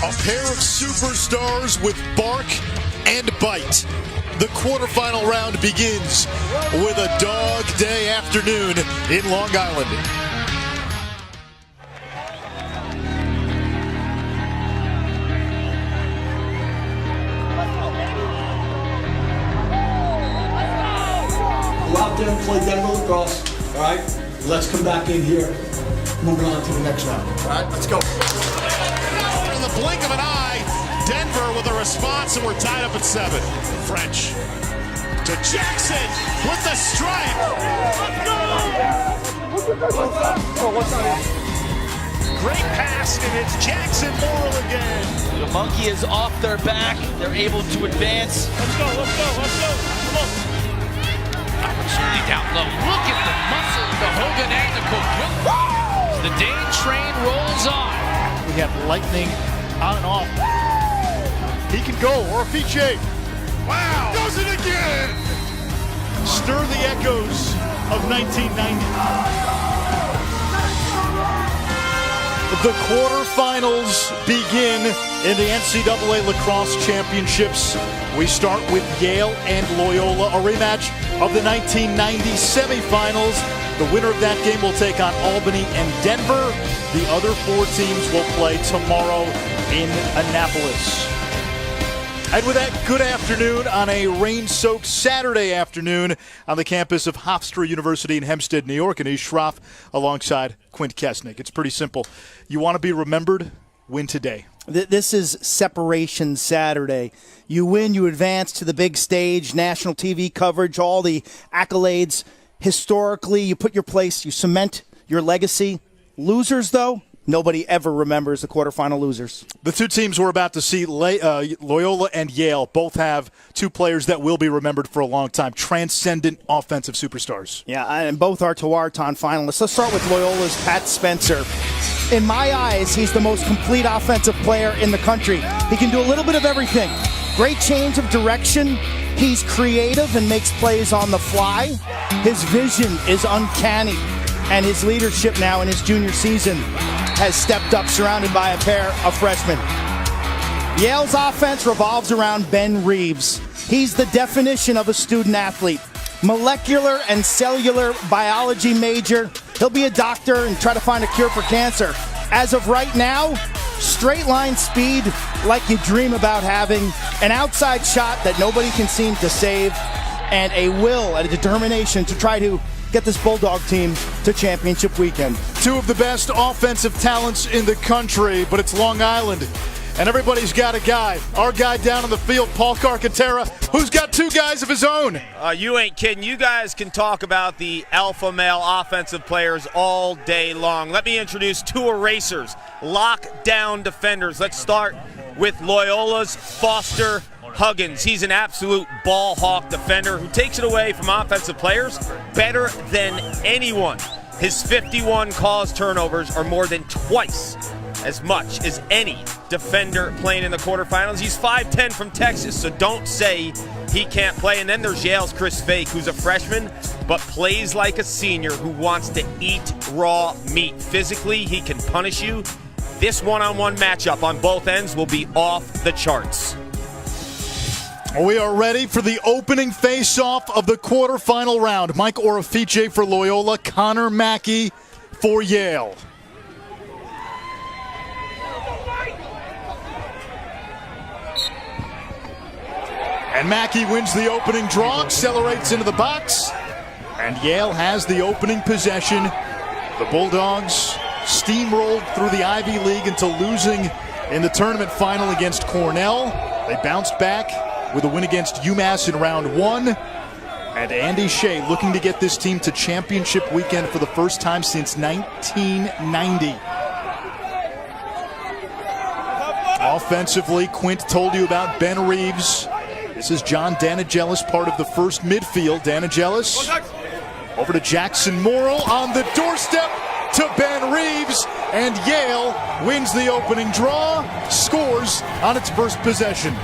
A pair of superstars with bark and bite. The quarterfinal round begins with a dog day afternoon in Long Island. Go out there and play Denver Lacrosse, all right? Let's come back in here, moving on to the next round. All right, let's go. In the blink of an eye, Denver with a response, and we're tied up at 7. French to Jackson with the strike. Great pass, and it's Jackson Morrill again. The monkey is off their back. They're able to advance. Let's go. Come on. Opportunity down low. Look at the muscle, the Hogan and the Cook. The Dane train rolls on. We have lightning on and off. He can go, or a Fiche. Wow! Does it again! Stir the echoes of 1990. The quarterfinals begin in the NCAA Lacrosse Championships. We start with Yale and Loyola, a rematch of the 1990 semifinals. The winner of that game will take on Albany and Denver. The other 4 teams will play tomorrow in Annapolis. And with that, good afternoon on a rain-soaked Saturday afternoon on the campus of Hofstra University in Hempstead, New York. Anish Shroff alongside Quint Kesnick. It's pretty simple. You want to be remembered? Win today. This is Separation Saturday. You win, you advance to the big stage, national TV coverage, all the accolades. Historically, you put your place, you cement your legacy. Losers, though, nobody ever remembers the quarterfinal losers. The 2 teams we're about to see, Loyola and Yale, both have 2 players that will be remembered for a long time. Transcendent offensive superstars. Yeah, and both are Tewaaraton finalists. Let's start with Loyola's Pat Spencer. In my eyes, he's the most complete offensive player in the country. He can do a little bit of everything. Great change of direction. He's creative and makes plays on the fly. His vision is uncanny. And his leadership now in his junior season has stepped up, surrounded by a pair of freshmen. Yale's offense revolves around Ben Reeves. He's the definition of a student athlete. Molecular and cellular biology major. He'll be a doctor and try to find a cure for cancer. As of right now, straight line speed like you dream about having, an outside shot that nobody can seem to save, and a will and a determination to try to get this Bulldog team to championship weekend. 2 of the best offensive talents in the country, but it's Long Island. And everybody's got a guy. Our guy down on the field, Paul Carcaterra, who's got 2 guys of his own. You ain't kidding. You guys can talk about the alpha male offensive players all day long. Let me introduce 2 erasers, lockdown defenders. Let's start with Loyola's Foster Huggins. He's an absolute ball hawk defender who takes it away from offensive players better than anyone. His 51 caused turnovers are more than twice as much as any defender playing in the quarterfinals. He's 5'10" from Texas, so don't say he can't play. And then there's Yale's Chris Fake, who's a freshman, but plays like a senior who wants to eat raw meat. Physically, he can punish you. This one-on-one matchup on both ends will be off the charts. We are ready for the opening face-off of the quarterfinal round. Mike Orafice for Loyola, Connor Mackey for Yale. And Mackey wins the opening draw, accelerates into the box, and Yale has the opening possession. The Bulldogs steamrolled through the Ivy League until losing in the tournament final against Cornell. They bounced back with a win against UMass in round 1. And Andy Shea looking to get this team to championship weekend for the first time since 1990. Offensively, Quint told you about Ben Reeves. This is John Danigelis, part of the first midfield. Danigelis over to Jackson Morrill on the doorstep to Ben Reeves, and Yale wins the opening draw, scores on its first possession.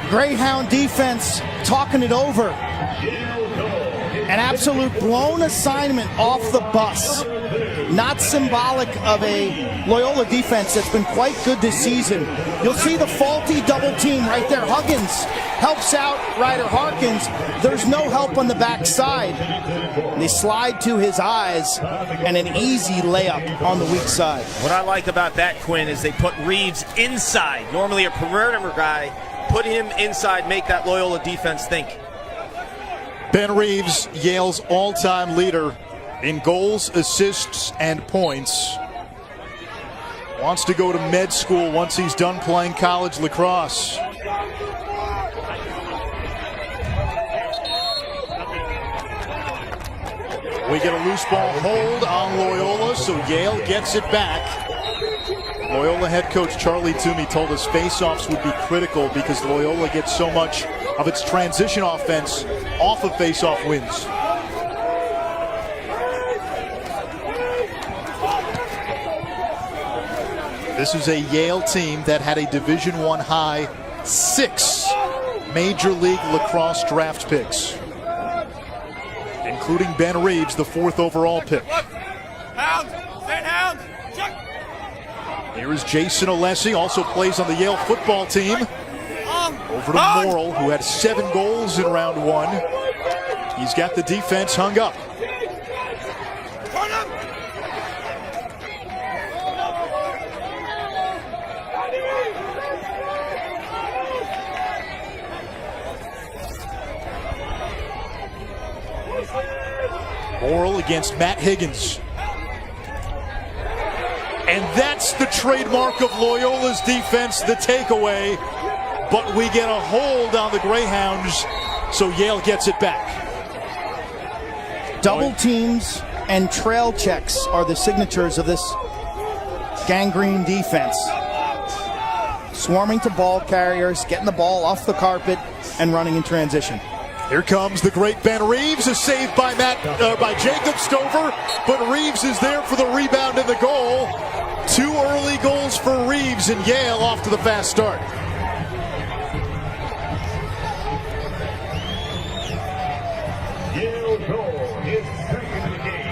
Greyhound defense talking it over. An absolute blown assignment off the bus. not symbolic of a Loyola defense that's been quite good this season. You'll see the faulty double team right there. Huggins helps out Ryder Harkins. There's no help on the backside. They slide to his eyes, and an easy layup on the weak side. What I like about that, Quinn, is they put Reeves inside. Normally a perimeter guy, put him inside, make that Loyola defense think. Ben Reeves, Yale's all-time leader in goals, assists, and points. Wants to go to med school once he's done playing college lacrosse. We get a loose ball hold on Loyola, so Yale gets it back. Loyola head coach Charlie Toomey told us faceoffs would be critical because Loyola gets so much of its transition offense off of faceoff wins. This is a Yale team that had a Division I high 6 Major League Lacrosse draft picks, including Ben Reeves, the 4th overall pick. Here is Jason Alessi, also plays on the Yale football team. Over to Morrill, who had 7 goals in round 1. He's got the defense hung up. Morrill against Matt Higgins. And that's the trademark of Loyola's defense, the takeaway. But we get a hold on the Greyhounds, so Yale gets it back. Double teams and trail checks are the signatures of this gangrene defense. Swarming to ball carriers, getting the ball off the carpet, and running in transition. Here comes the great Ben Reeves, a save by Jacob Stover, but Reeves is there for the rebound and the goal. 2 early goals for Reeves, and Yale off to the fast start.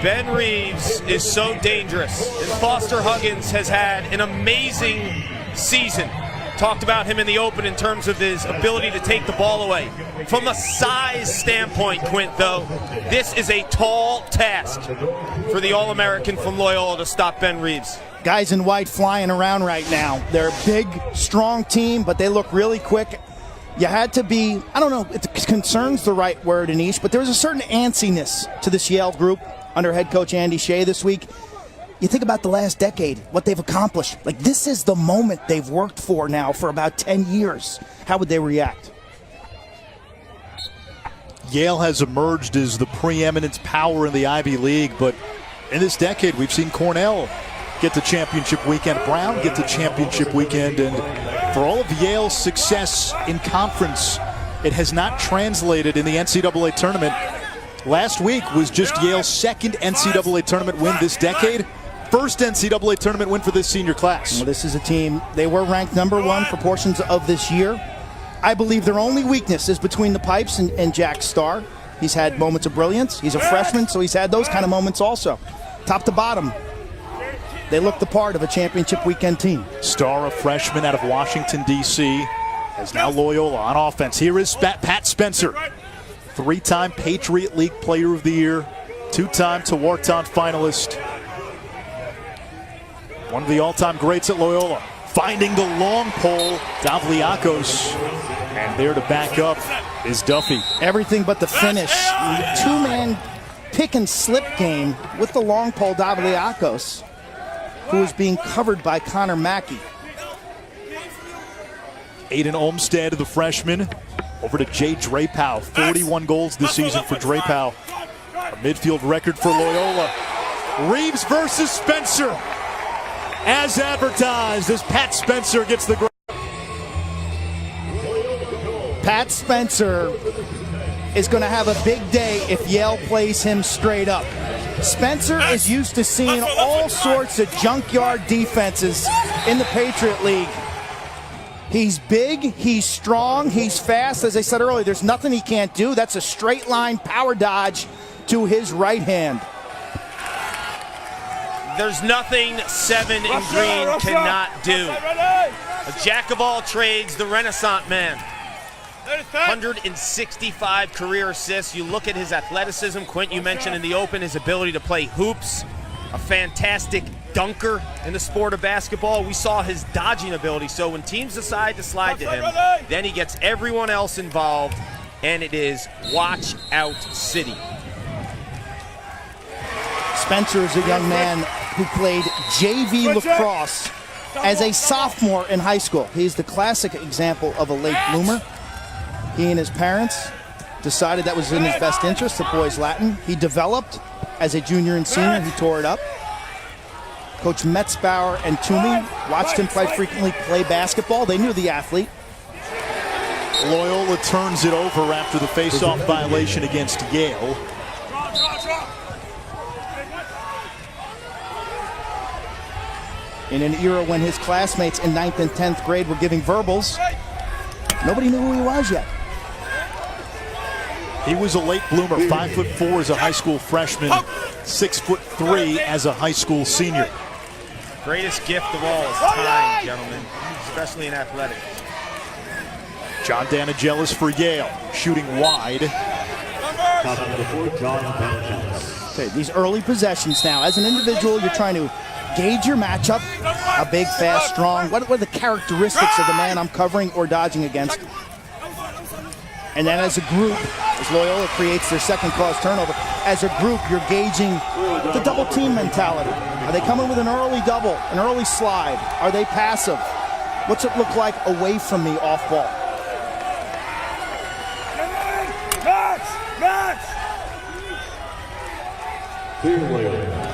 Ben Reeves is so dangerous, and Foster Huggins has had an amazing season. Talked about him in the open in terms of his ability to take the ball away. From a size standpoint, Quint, though, this is a tall task for the All-American from Loyola to stop Ben Reeves. Guys in white flying around right now. They're a big, strong team, but they look really quick. You had to be, I don't know if concern's the right word, Anish, but there was a certain antsiness to this Yale group under head coach Andy Shea this week. You think about the last decade, what they've accomplished. Like, this is the moment they've worked for now for about 10 years. How would they react? Yale has emerged as the preeminent power in the Ivy League, but in this decade, we've seen Cornell get to championship weekend, Brown get to championship weekend, and for all of Yale's success in conference, it has not translated in the NCAA tournament. Last week was just Yale's 2nd NCAA tournament win this decade. First NCAA tournament win for this senior class. Well, this is a team, they were ranked number 1 for portions of this year. I believe their only weakness is between the pipes and Jack Starr. He's had moments of brilliance. He's a freshman, so he's had those kind of moments also. Top to bottom, they look the part of a championship weekend team. Starr, a freshman out of Washington, D.C., has now Loyola on offense. Here is Pat Spencer, 3-time Patriot League Player of the Year, 2-time Tewaaraton finalist. One of the all-time greats at Loyola. Finding the long pole, Davliakos. And there to back up is Duffy. Everything but the finish. 2-man pick and slip game with the long pole, Davliakos, who is being covered by Connor Mackey. Aiden Olmstead, the freshman, over to Jay Drapow. 41 goals this season for Drapow. A midfield record for Loyola. Reeves versus Spencer. As advertised, as Pat Spencer gets the... Pat Spencer is going to have a big day if Yale plays him straight up. Spencer is used to seeing all sorts of junkyard defenses in the Patriot League. He's big, he's strong, he's fast. As I said earlier, there's nothing he can't do. That's a straight line power dodge to his right hand. There's nothing 7 in green cannot do. A jack of all trades, the Renaissance man. 165 career assists. You look at his athleticism. Quint, you mentioned in the Open his ability to play hoops. A fantastic dunker in the sport of basketball. We saw his dodging ability. So when teams decide to slide to him, then he gets everyone else involved, and it is watch out city. Spencer is a young man who played JV lacrosse as a sophomore in high school. He's the classic example of a late bloomer. He and his parents decided that was in his best interest, the boys Latin. He developed as a junior and senior. He tore it up. Coach Metzbauer and Toomey watched him quite frequently play basketball. They knew the athlete. Loyola turns it over after the face-off violation against Yale. In an era when his classmates in 9th and 10th grade were giving verbals, nobody knew who he was yet. He was a late bloomer, 5'4" as a high school freshman, 6'3" as a high school senior. Greatest gift of all is time, gentlemen, especially in athletics. John Danigelis for Yale, shooting wide. Okay, these early possessions now. As an individual, you're trying to gauge your matchup. A big, fast, strong. What are the characteristics of the man I'm covering or dodging against? And then as a group, as Loyola creates their second cause turnover, as a group, you're gauging the double team mentality. Are they coming with an early double, an early slide? Are they passive? What's it look like away from me off ball?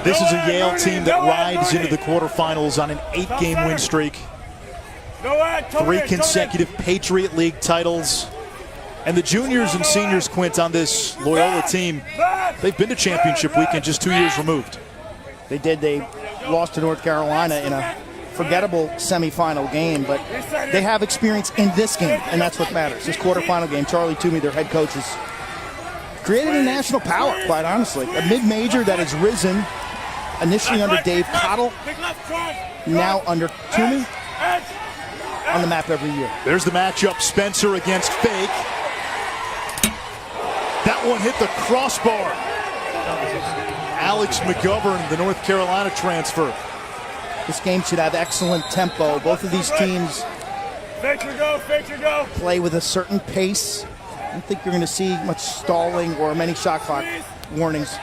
This is a Yale team that rides into the quarterfinals on an 8-game win streak. 3 consecutive Patriot League titles. And the juniors and seniors, Quint, on this Loyola team, they've been to championship weekend just 2 years removed. They did. They lost to North Carolina in a forgettable semifinal game, but they have experience in this game, and that's what matters. This quarterfinal game, Charlie Toomey, their head coach, has created a national power, quite honestly. A mid-major that has risen initially under Dave Cottle, now under Toomey, on the map every year. There's the matchup, Spencer against Fake. That one hit the crossbar. Alex McGovern, the North Carolina transfer. This game should have excellent tempo. Both of these teams play with a certain pace. I don't think you're going to see much stalling or many shot clock warnings.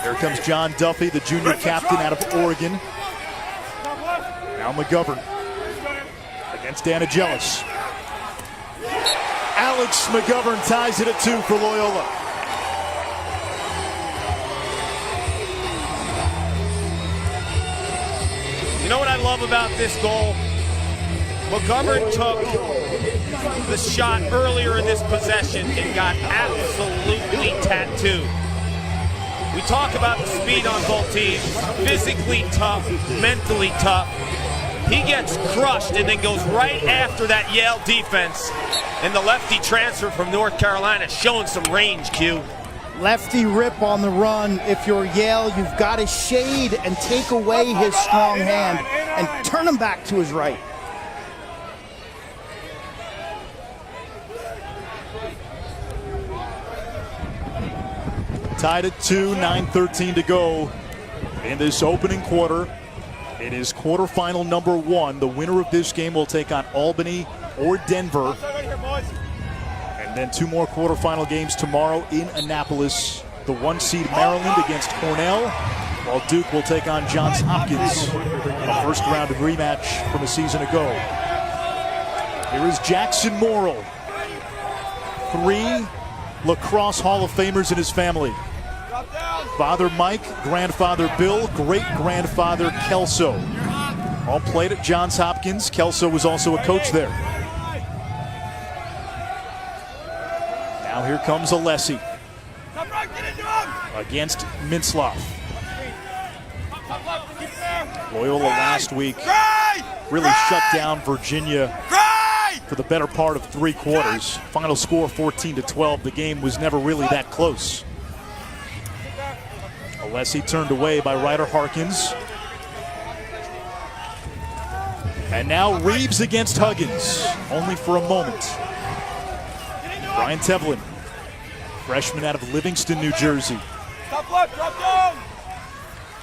Here comes John Duffy, the junior captain out of Oregon. Now McGovern against Danigelis. Alex McGovern ties it at 2 for Loyola. You know what I love about this goal? McGovern took the shot earlier in this possession and got absolutely tattooed. We talk about the speed on both teams, physically tough, mentally tough. He gets crushed and then goes right after that Yale defense. And the lefty transfer from North Carolina showing some range, Q. Lefty rip on the run. If you're Yale, you've got to shade and take away his strong hand and turn him back to his right. Tied at 2, 9:13 to go in this opening quarter. It is quarterfinal number 1. The winner of this game will take on Albany or Denver. And then 2 more quarterfinal games tomorrow in Annapolis. The 1 seed Maryland against Cornell, while Duke will take on Johns Hopkins. A first round rematch from a season ago. Here is Jackson Morrill. 3 lacrosse Hall of Famers in his family. Father Mike, grandfather Bill, great-grandfather Kelso. All played at Johns Hopkins. Kelso was also a coach there. Now here comes Alessi against Mintzloff. Loyola last week really shut down Virginia for the better part of 3 quarters. Final score 14-12. The game was never really that close. Alessi turned away by Ryder Harkins. And now Reeves against Huggins, only for a moment. Brian Tevlin, freshman out of Livingston, New Jersey.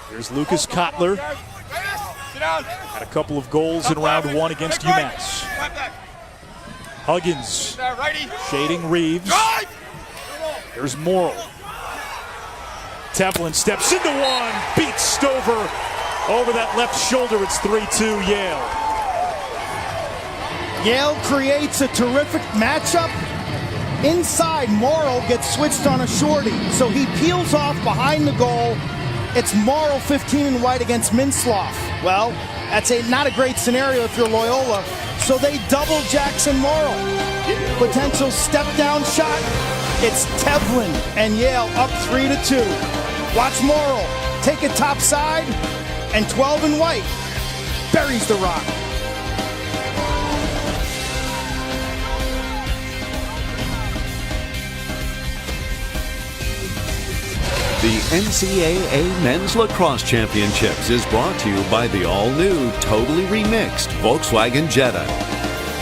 Here's Lucas Kotler. Had a couple of goals in round one against UMass. Huggins shading Reeves. Here's Morrill. Tevlin steps into one, beats Stover over that left shoulder. It's 3-2 Yale. Yale creates a terrific matchup. Inside, Morrill gets switched on a shorty, so he peels off behind the goal. It's Morrill 15 and white against Minsloff. Well, that's not a great scenario if you're Loyola, so they double Jackson Morrill. Potential step-down shot. It's Tevlin and Yale up 3-2. Watch Morrill take it top side, and 12 and white buries the rock. The NCAA Men's Lacrosse Championships is brought to you by the all-new, totally remixed Volkswagen Jetta.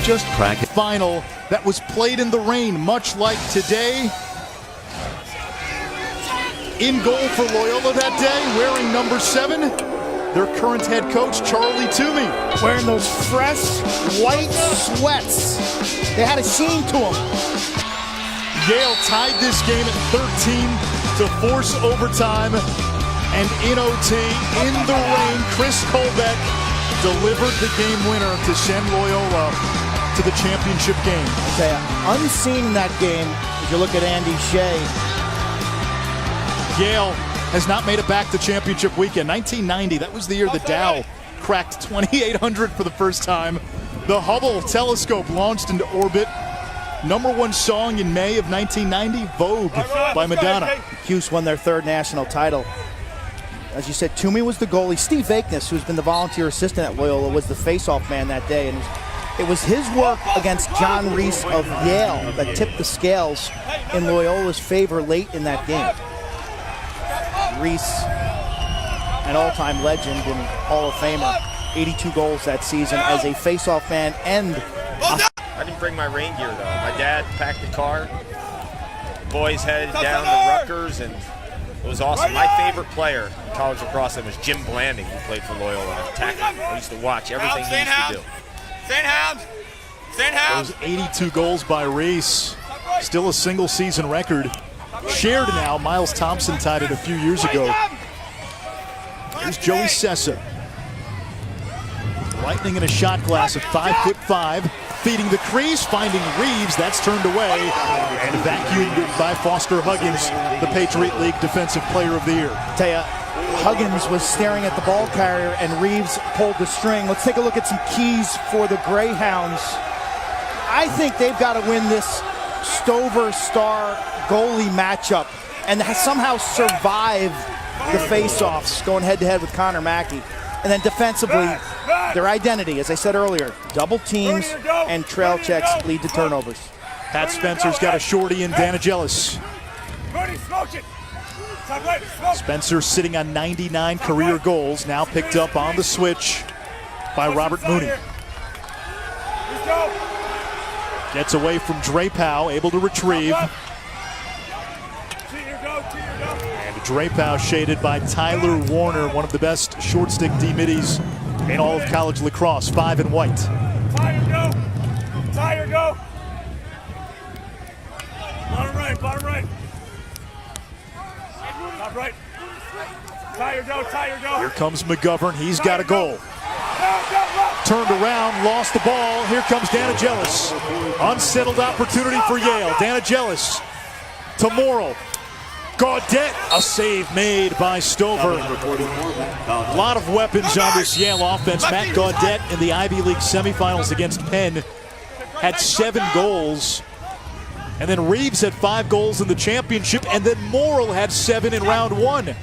Just crack it. Final that was played in the rain, much like today. In goal for Loyola that day, wearing number 7, their current head coach, Charlie Toomey. Wearing those fresh white sweats. They had a sheen to them. Yale tied this game at 13 to force overtime, and in OT, in the rain, Chris Colbeck delivered the game winner to send Loyola to the championship game. Okay, unseen in that game, if you look at Andy Shea. Yale has not made it back to championship weekend. 1990, that was the year the Dow cracked 2,800 for the first time. The Hubble telescope launched into orbit. Number 1 song in May of 1990, Vogue by Madonna. Cuse won their 3rd national title. As you said, Toomey was the goalie. Steve Vakeness, who's been the volunteer assistant at Loyola, was the face-off man that day. And it was his work against John Reese of Yale that tipped the scales in Loyola's favor late in that game. Reese, an all-time legend and Hall of Famer, 82 goals that season as a face-off man and I didn't bring my rain gear, though. My dad packed the car. The boys headed down to Rutgers, and it was awesome. My favorite player in college lacrosse was Jim Blanding, who played for Loyola. I used to watch everything he used to do. Those 82 goals by Reese, still a single-season record. Shared now. Miles Thompson tied it a few years ago. Here's Joey Sessa. Lightning in a shot glass at 5'5", feeding the crease, finding Reeves. That's turned away and vacuumed by Foster Huggins, the Patriot League Defensive Player of the Year. Tell ya, Huggins was staring at the ball carrier and Reeves pulled the string. Let's take a look at some keys for the Greyhounds. I think they've got to win this Stover-Star goalie matchup and somehow survive the face-offs going head-to-head with Connor Mackey. And then defensively, their identity, as I said earlier, double teams and trail checks lead to turnovers. Pat Spencer's got a shorty in Danagelis. Spencer sitting on 99 career goals, now picked up on the switch by Robert Mooney. Gets away from Drapeau, able to retrieve. And Drapeau shaded by Tyler Warner, one of the best short stick D-middies in all of college lacrosse, 5 and white. Tire, go! Bottom right, bottom right. Top right. Tire, go. Here comes McGovern, he's got a goal. Turned around, lost the ball. Here comes Danagelis. Unsettled opportunity for Yale. Danagelis to Morrill. Gaudette, a save made by Stover. A lot of weapons on this Yale offense. Matt Gaudette in the Ivy League semifinals against Penn had 7 goals. And then Reeves had 5 goals in the championship. And then Morrill had 7 in round 1.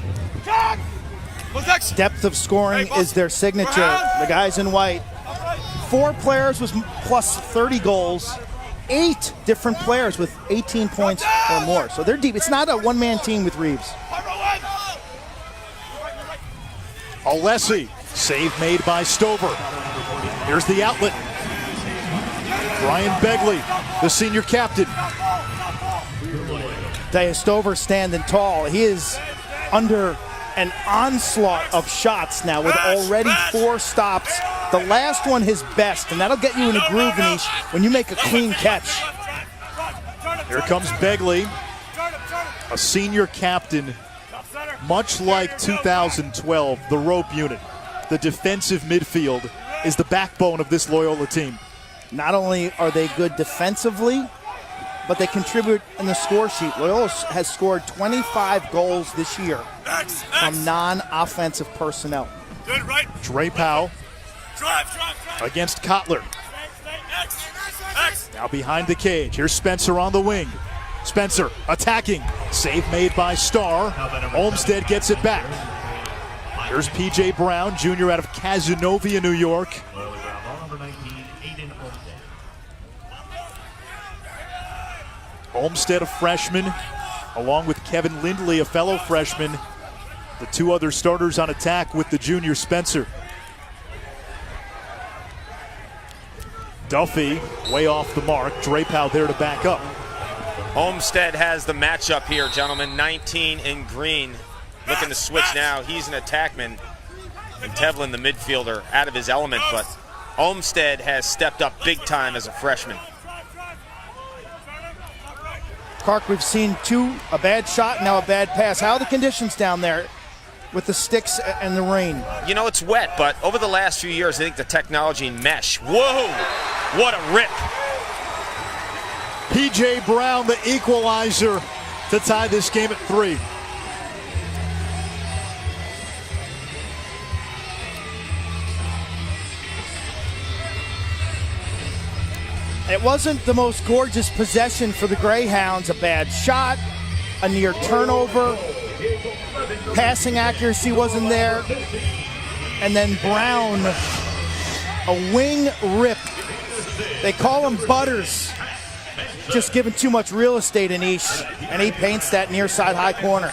Depth of scoring is their signature. The guys in white. 4 players with plus 30 goals. 8 different players with 18 points or more. So they're deep. It's not a one-man team with Reeves. Alessi, save made by Stover. Here's the outlet. Brian Begley, the senior captain. Stover standing tall. He is under an onslaught of shots now with already 4 stops. The last one his best, and that'll get you in a groove, Anish, when you make a clean catch. Here comes Begley, a senior captain, much like 2012, the rope unit. The defensive midfield is the backbone of this Loyola team. Not only are they good defensively, but they contribute in the score sheet. Loyola has scored 25 goals this year from non-offensive personnel. Drapeau against Kotler. Now behind the cage. Here's Spencer on the wing. Spencer attacking. Save made by Starr. Olmstead gets it back. Here's P.J. Brown, Jr. out of Cazenovia, New York. Olmstead, a freshman, along with Kevin Lindley, a fellow freshman. The 2 other starters on attack with the junior Spencer. Duffy way off the mark. Drapeau there to back up. Olmstead has the matchup here, gentlemen. 19 in green. Looking to switch now. He's an attackman. And Tevlin, the midfielder, out of his element. But Olmstead has stepped up big time as a freshman. Clark, we've seen a bad shot, now a bad pass. How are the conditions down there with the sticks and the rain? You know, it's wet, but over the last few years, I think the technology in mesh. Whoa! What a rip. P.J. Brown, the equalizer, to tie this game at 3. It wasn't the most gorgeous possession for the Greyhounds. A bad shot, a near turnover, passing accuracy wasn't there, and then Brown, a wing rip. They call him Butters. Just giving too much real estate, Anish, and he paints that near side high corner.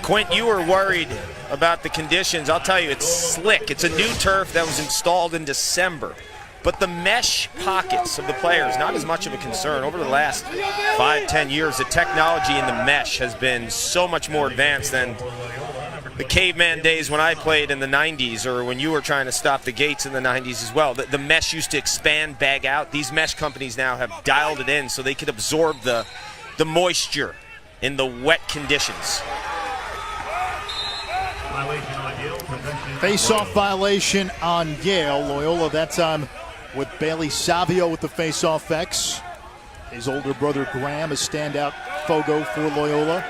Quint, you were worried about the conditions. I'll tell you, it's slick. It's a new turf that was installed in December. But the mesh pockets of the players, not as much of a concern. Over the last 5-10 years, the technology in the mesh has been so much more advanced than the caveman days when I played in the 90s, or when you were trying to stop the gates in the 90s as well. The mesh used to expand, bag out. These mesh companies now have dialed it in so they could absorb the moisture in the wet conditions. Face-off violation on Yale. Loyola that time with Bailey Savio with the face-off X. His older brother Graham, a standout Fogo for Loyola.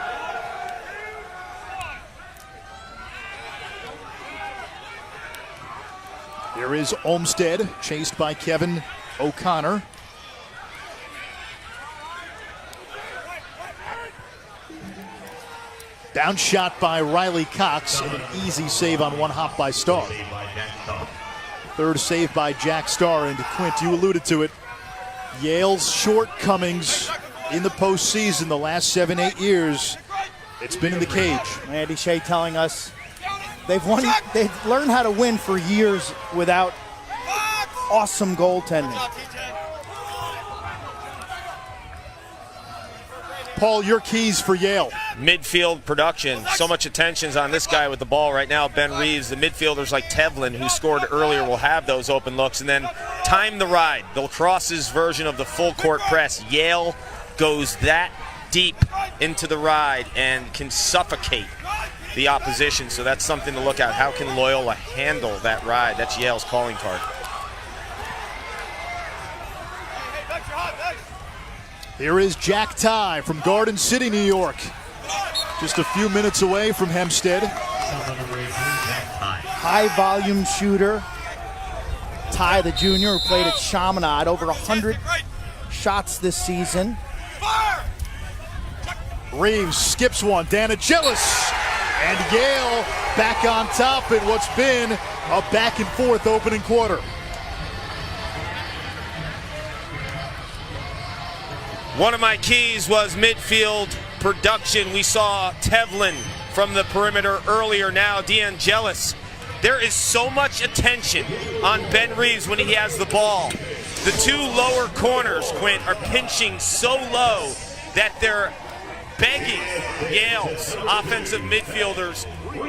Here is Olmstead, chased by Kevin O'Connor. Down shot by Riley Cox, and an easy save on one hop by Starr. Third save by Jack Starr, and Quint, you alluded to it. Yale's shortcomings in the postseason the last 7-8 years, it's been in the cage. Andy Shea telling us they've learned how to win for years without awesome goaltending. Paul, your keys for Yale. Midfield production. So much attention's on this guy with the ball right now, Ben Reeves. The midfielders like Tevlin, who scored earlier, will have those open looks. And then time the ride. The Lacrosse's version of the full court press. Yale goes that deep into the ride and can suffocate the opposition. So that's something to look at. How can Loyola handle that ride? That's Yale's calling card. Here is Jack Ty from Garden City, New York. Just a few minutes away from Hempstead. High volume shooter. Ty, the junior, who played at Chaminade, over 100 shots this season. Reeves skips one, Danagelis, and Yale back on top in what's been a back and forth opening quarter. One of my keys was midfield production. We saw Tevlin from the perimeter earlier. Now DeAngelis There is so much attention on Ben Reeves when he has the ball. The two lower corners, Quint, are pinching so low that they're begging Yale's offensive midfielders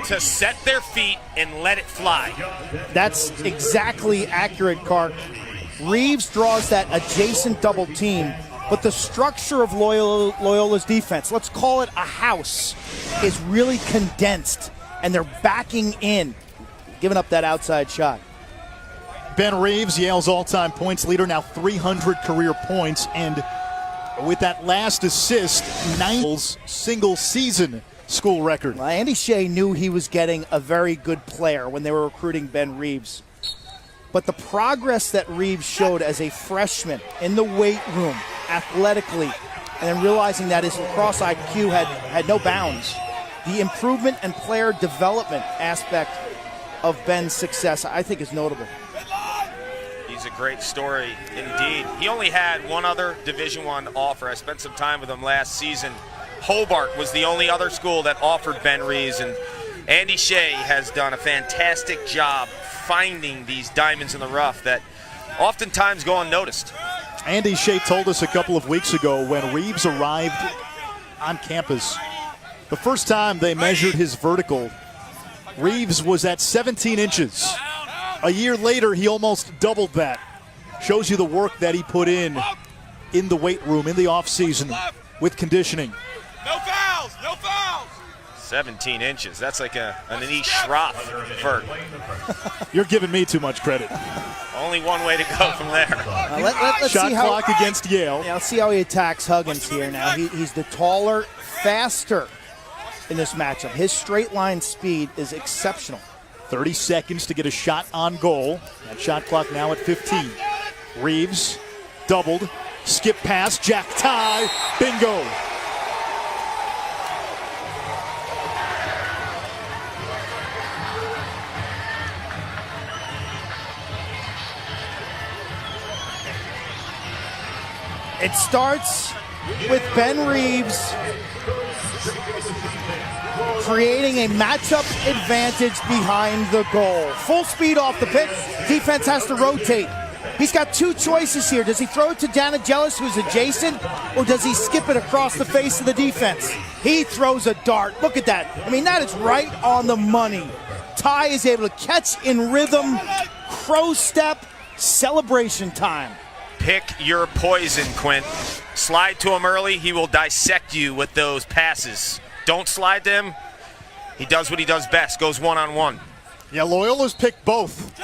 to set their feet and let it fly. That's exactly accurate, Clark. Reeves draws that adjacent double team, but the structure of Loyola's defense, let's call it a house, is really condensed, and they're backing in, giving up that outside shot. Ben Reeves, Yale's all-time points leader, now 300 career points, and with that last assist, 9 single-season school record. Well, Andy Shea knew he was getting a very good player when they were recruiting Ben Reeves. But the progress that Reeves showed as a freshman in the weight room, athletically, and then realizing that his lacrosse IQ had no bounds, the improvement and player development aspect of Ben's success, I think, is notable. He's a great story indeed. He only had one other Division I offer. I spent some time with him last season. Hobart was the only other school that offered Ben Reeves, and Andy Shea has done a fantastic job finding these diamonds in the rough that oftentimes go unnoticed. Andy Shea told us a couple of weeks ago when Reeves arrived on campus, the first time they measured his vertical, Reeves was at 17 inches. A year later, he almost doubled that. Shows you the work that he put in the weight room, in the offseason, with conditioning. No fouls! No fouls! 17 inches. That's like an Anish Shroff vert. You're giving me too much credit. Only one way to go from there. Let's Shot see how, clock against Yale. Yeah, let's see how he attacks Huggins here now. He's the taller, faster in this matchup. His straight line speed is exceptional. 30 seconds to get a shot on goal. That shot clock now at 15. Reeves doubled, skip pass, jack tie, bingo. It starts with Ben Reeves creating a matchup advantage behind the goal. Full speed off the pitch. Defense has to rotate. He's got two choices here. Does he throw it to Danagelis, who's adjacent, or does he skip it across the face of the defense? He throws a dart. Look at that. I mean, that is right on the money. Ty is able to catch in rhythm, crow step, celebration time. Pick your poison, Quint. Slide to him early, he will dissect you with those passes. Don't slide to him. He does what he does best, goes one-on-one. Yeah, Loyola's picked both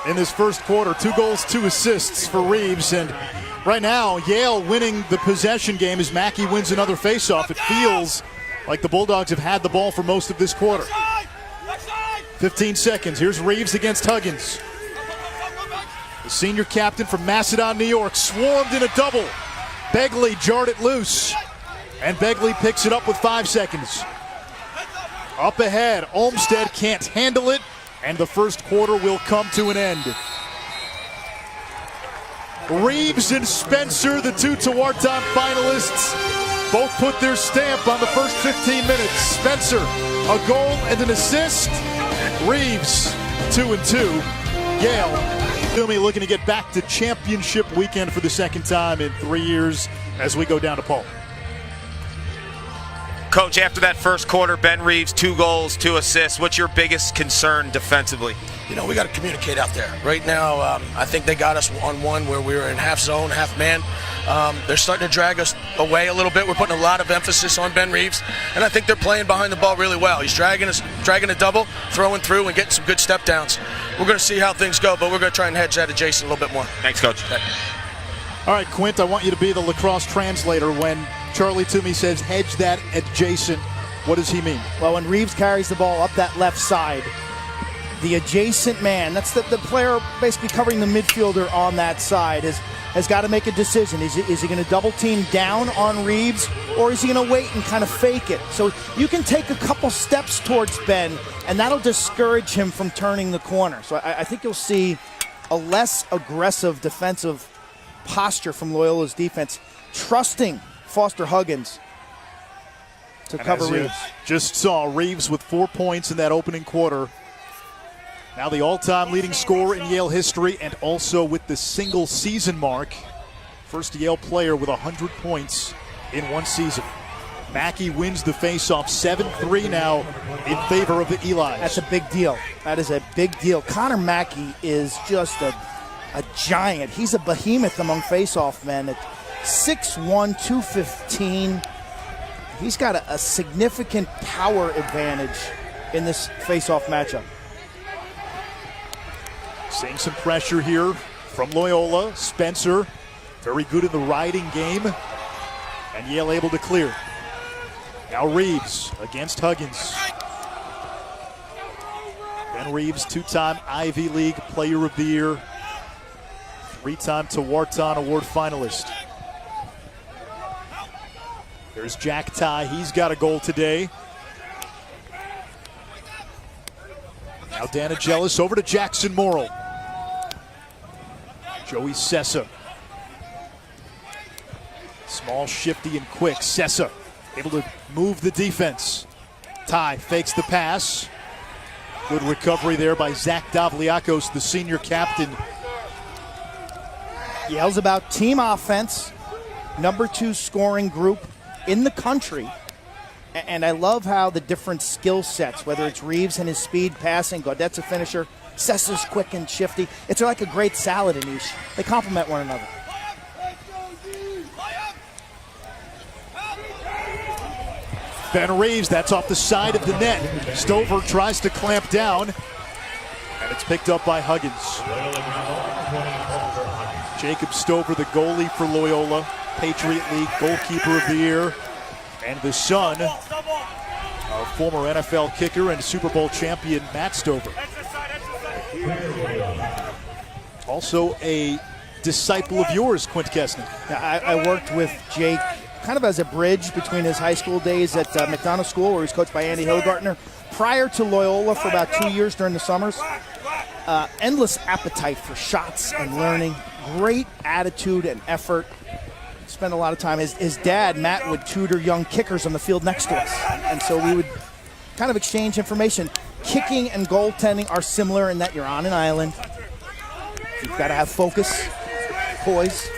in this first quarter. 2 goals, 2 assists for Reeves. And right now, Yale winning the possession game as Mackey wins another faceoff. It feels like the Bulldogs have had the ball for most of this quarter. 15 seconds. Here's Reeves against Huggins. The senior captain from Macedon, New York, swarmed in a double. Begley jarred it loose, and Begley picks it up with 5 seconds. Up ahead, Olmsted can't handle it, and the first quarter will come to an end. Reeves and Spencer, the 2 Tewaaraton finalists, both put their stamp on the first 15 minutes. Spencer, a goal and an assist. Reeves, 2 and 2. Yale, looking to get back to championship weekend for the second time in 3 years as we go down to Paul. Coach, after that first quarter, Ben Reeves, 2 goals, 2 assists. What's your biggest concern defensively? You know, we got to communicate out there. Right now, I think they got us on one where we were in half zone, half man. They're starting to drag us away a little bit. We're putting a lot of emphasis on Ben Reeves, and I think they're playing behind the ball really well. He's dragging a double, throwing through, and getting some good step downs. We're going to see how things go, but we're going to try and hedge that adjacent a little bit more. Thanks, Coach. Okay. All right, Quint, I want you to be the lacrosse translator. When Charlie Toomey says hedge that adjacent, what does he mean? Well, when Reeves carries the ball up that left side, the adjacent man, that's the player basically covering the midfielder on that side, has got to make a decision. Is he going to double team down on Reeves, or is he going to wait and kind of fake it? So you can take a couple steps towards Ben, and that'll discourage him from turning the corner. So I think you'll see a less aggressive defensive posture from Loyola's defense, trusting Foster Huggins to cover Reeves. Just saw Reeves with 4 points in that opening quarter. Now the all-time leading scorer in Yale history and also with the single season mark. First Yale player with 100 points in one season. Mackey wins the faceoff 7-3 now in favor of the Elis. That's a big deal. That is a big deal. Connor Mackey is just a giant. He's a behemoth among faceoff men. At 6'1", 215, he's got a significant power advantage in this faceoff matchup. Seeing some pressure here from Loyola. Spencer, very good in the riding game, and Yale able to clear. Now Reeves against Huggins. Ben Reeves, two-time Ivy League Player of the Year, three-time Tewaaraton Award finalist. There's Jack Ty, he's got a goal today. Now Dana Jealous over to Jackson Morrill. Joey Sessa. Small, shifty, and quick. Sessa able to move the defense. Ty fakes the pass. Good recovery there by Zach Davliakos, the senior captain. Yale's about team offense. Number 2 scoring group in the country. And I love how the different skill sets, whether it's Reeves and his speed passing, Gaudette's a finisher, Sessa's quick and shifty. It's like a great salad in each. They complement one another. Ben Reeves, that's off the side of the net. Stover tries to clamp down, and it's picked up by Huggins. Jacob Stover, the goalie for Loyola, Patriot League Goalkeeper of the Year, and the son of former NFL kicker and Super Bowl champion Matt Stover. Also a disciple of yours, Quint Kessner. I worked with Jake kind of as a bridge between his high school days at McDonough School, where he was coached by Andy Hilgartner, prior to Loyola for about 2 years during the summers. Endless appetite for shots and learning, great attitude and effort. Spent a lot of time. His dad, Matt, would tutor young kickers on the field next to us, and so we would kind of exchange information. Kicking and goaltending are similar in that you're on an island. You've got to have focus, poise.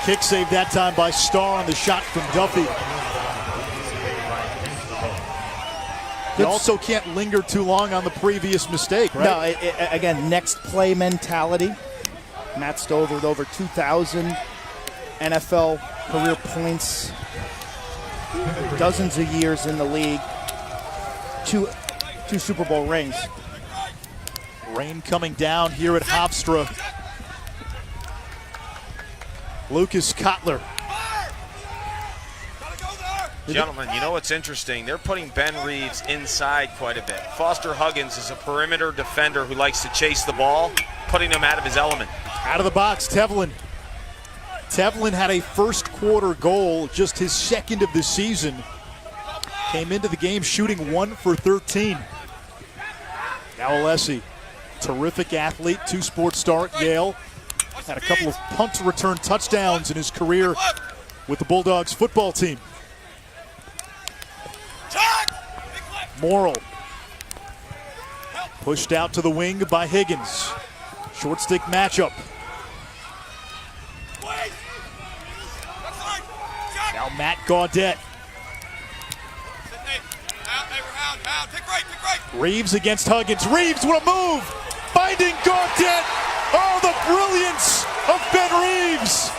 Kick save that time by Starr on the shot from Duffy. You also can't linger too long on the previous mistake, right? No, again, next play mentality. Matt Stover with over 2,000 NFL career points, dozens of years in the league, two Super Bowl rings. Rain coming down here at Hofstra. Lucas Kotler. Gentlemen, you know what's interesting? They're putting Ben Reeves inside quite a bit. Foster Huggins is a perimeter defender who likes to chase the ball, putting him out of his element. Out of the box, Tevlin. Tevlin had a first quarter goal, just his second of the season. Came into the game shooting 1 for 13. Now Alessi, terrific athlete, 2-sport star at Yale. Had a couple of punt return touchdowns in his career with the Bulldogs football team. Morrill. Pushed out to the wing by Higgins. Short stick matchup. Now Matt Gaudette. Reeves against Huggins. Reeves, what a move! Finding Gaudette. Oh, the brilliance of Ben Reeves.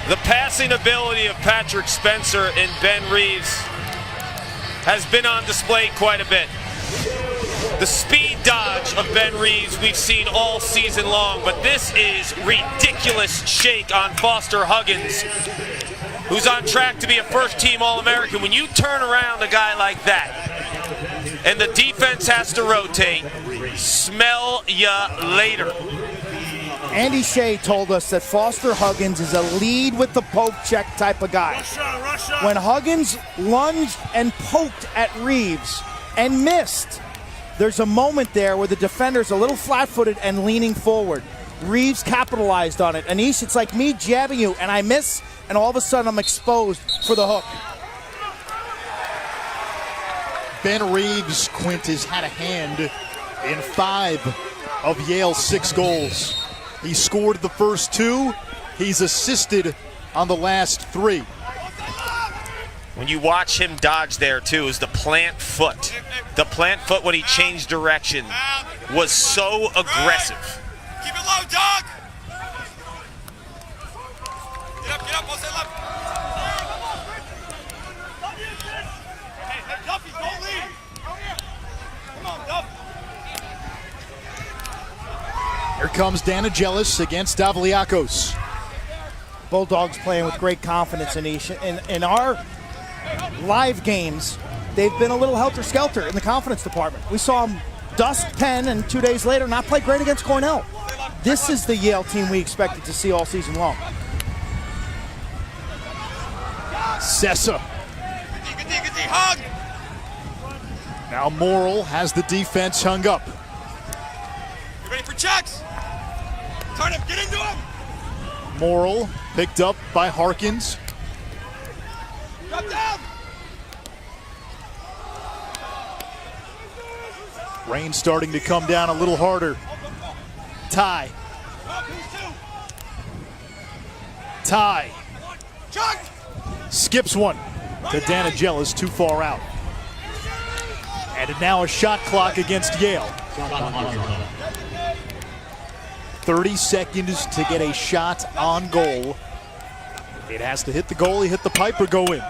The passing ability of Patrick Spencer and Ben Reeves has been on display quite a bit. The speed dodge of Ben Reeves we've seen all season long, but this is ridiculous shake on Foster Huggins, who's on track to be a first-team All-American. When you turn around a guy like that, and the defense has to rotate, smell ya later. Andy Shea told us that Foster Huggins is a lead with the poke check type of guy. When Huggins lunged and poked at Reeves and missed, there's a moment there where the defender's a little flat-footed and leaning forward. Reeves capitalized on it. Anish, it's like me jabbing you, and I miss, and all of a sudden I'm exposed for the hook. Ben Reeves, Quint, has had a hand in 5 of Yale's 6 goals. He scored the first 2. He's assisted on the last 3. When you watch him dodge there, too, is the plant foot. The plant foot when he changed direction was so aggressive. Keep it low, dog. Get up, what's that left? Hey, Duffy, don't leave. Come on, Duffy. Here comes Danagelis against Davliakos. Bulldogs playing with great confidence in our live games. They've been a little helter-skelter in the confidence department. We saw them dust Penn and 2 days later not play great against Cornell. This is the Yale team we expected to see all season long. Sessa. Good D, hug. Now Morrill has the defense hung up. You ready for checks? Turn him, get into him. Morrill picked up by Harkins. Drop down. Rain starting to come down a little harder. Ty. Ty. Chuck. Skips one to Danagelis, too far out. And now a shot clock against Yale. 30 seconds to get a shot on goal. It has to hit the goalie, hit the pipe, or go in.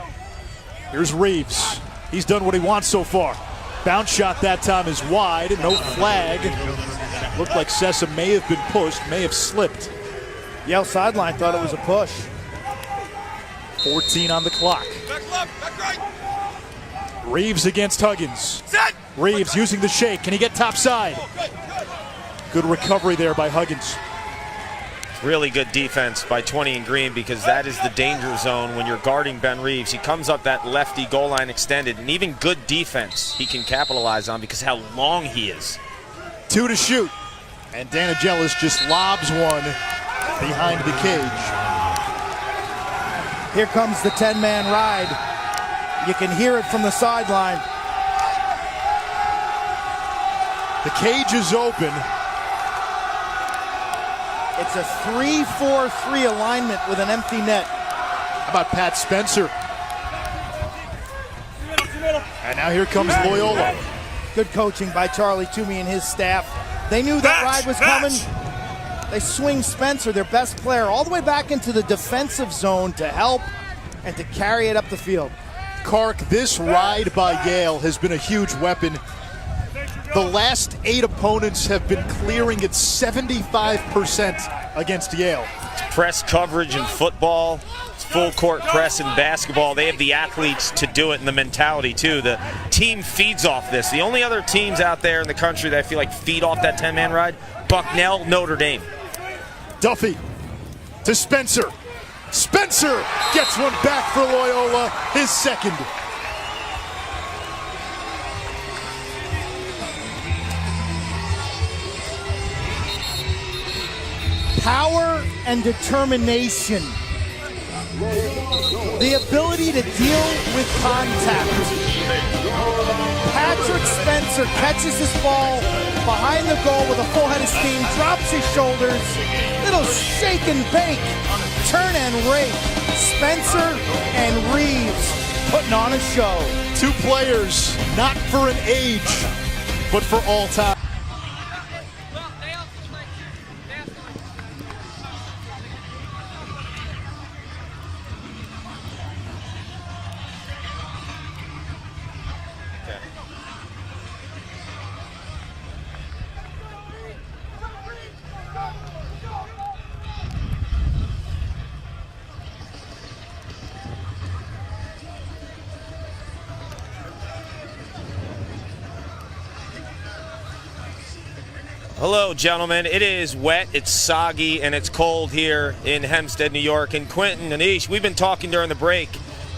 Here's Reeves. He's done what he wants so far. Bounce shot that time is wide, no flag. Looked like Sessa may have been pushed, may have slipped. Yale sideline thought it was a push. 14 on the clock. Back left, back right. Reeves against Huggins. Set. Reeves using the shake. Can he get topside? Good recovery there by Huggins. Really good defense by 20 and Green, because that is the danger zone when you're guarding Ben Reeves. He comes up that lefty goal line extended, and even good defense he can capitalize on because how long he is. 2 to shoot. And Danagelis just lobs one behind the cage. Here comes the 10-man ride. You can hear it from the sideline. The cage is open. It's a 3-4-3 alignment with an empty net. How about Pat Spencer? And now here comes Loyola. Good coaching by Charlie Toomey and his staff. They knew that ride was coming. They swing Spencer, their best player, all the way back into the defensive zone to help and to carry it up the field. Kark, this ride by Yale has been a huge weapon. The last 8 opponents have been clearing at 75% against Yale. Press coverage in football, full court press in basketball. They have the athletes to do it and the mentality too. The team feeds off this. The only other teams out there in the country that I feel like feed off that 10-man ride, Bucknell, Notre Dame. Duffy to Spencer. Spencer gets one back for Loyola, his second. Power and determination. The ability to deal with contact. Patrick Spencer catches this ball behind the goal with a full head of steam, drops his shoulders, little shake and bake, turn and rake. Spencer and Reeves putting on a show. 2 players, not for an age, but for all time. Hello, gentlemen. It is wet, it's soggy, and it's cold here in Hempstead, New York. And Quentin, Anish, we've been talking during the break.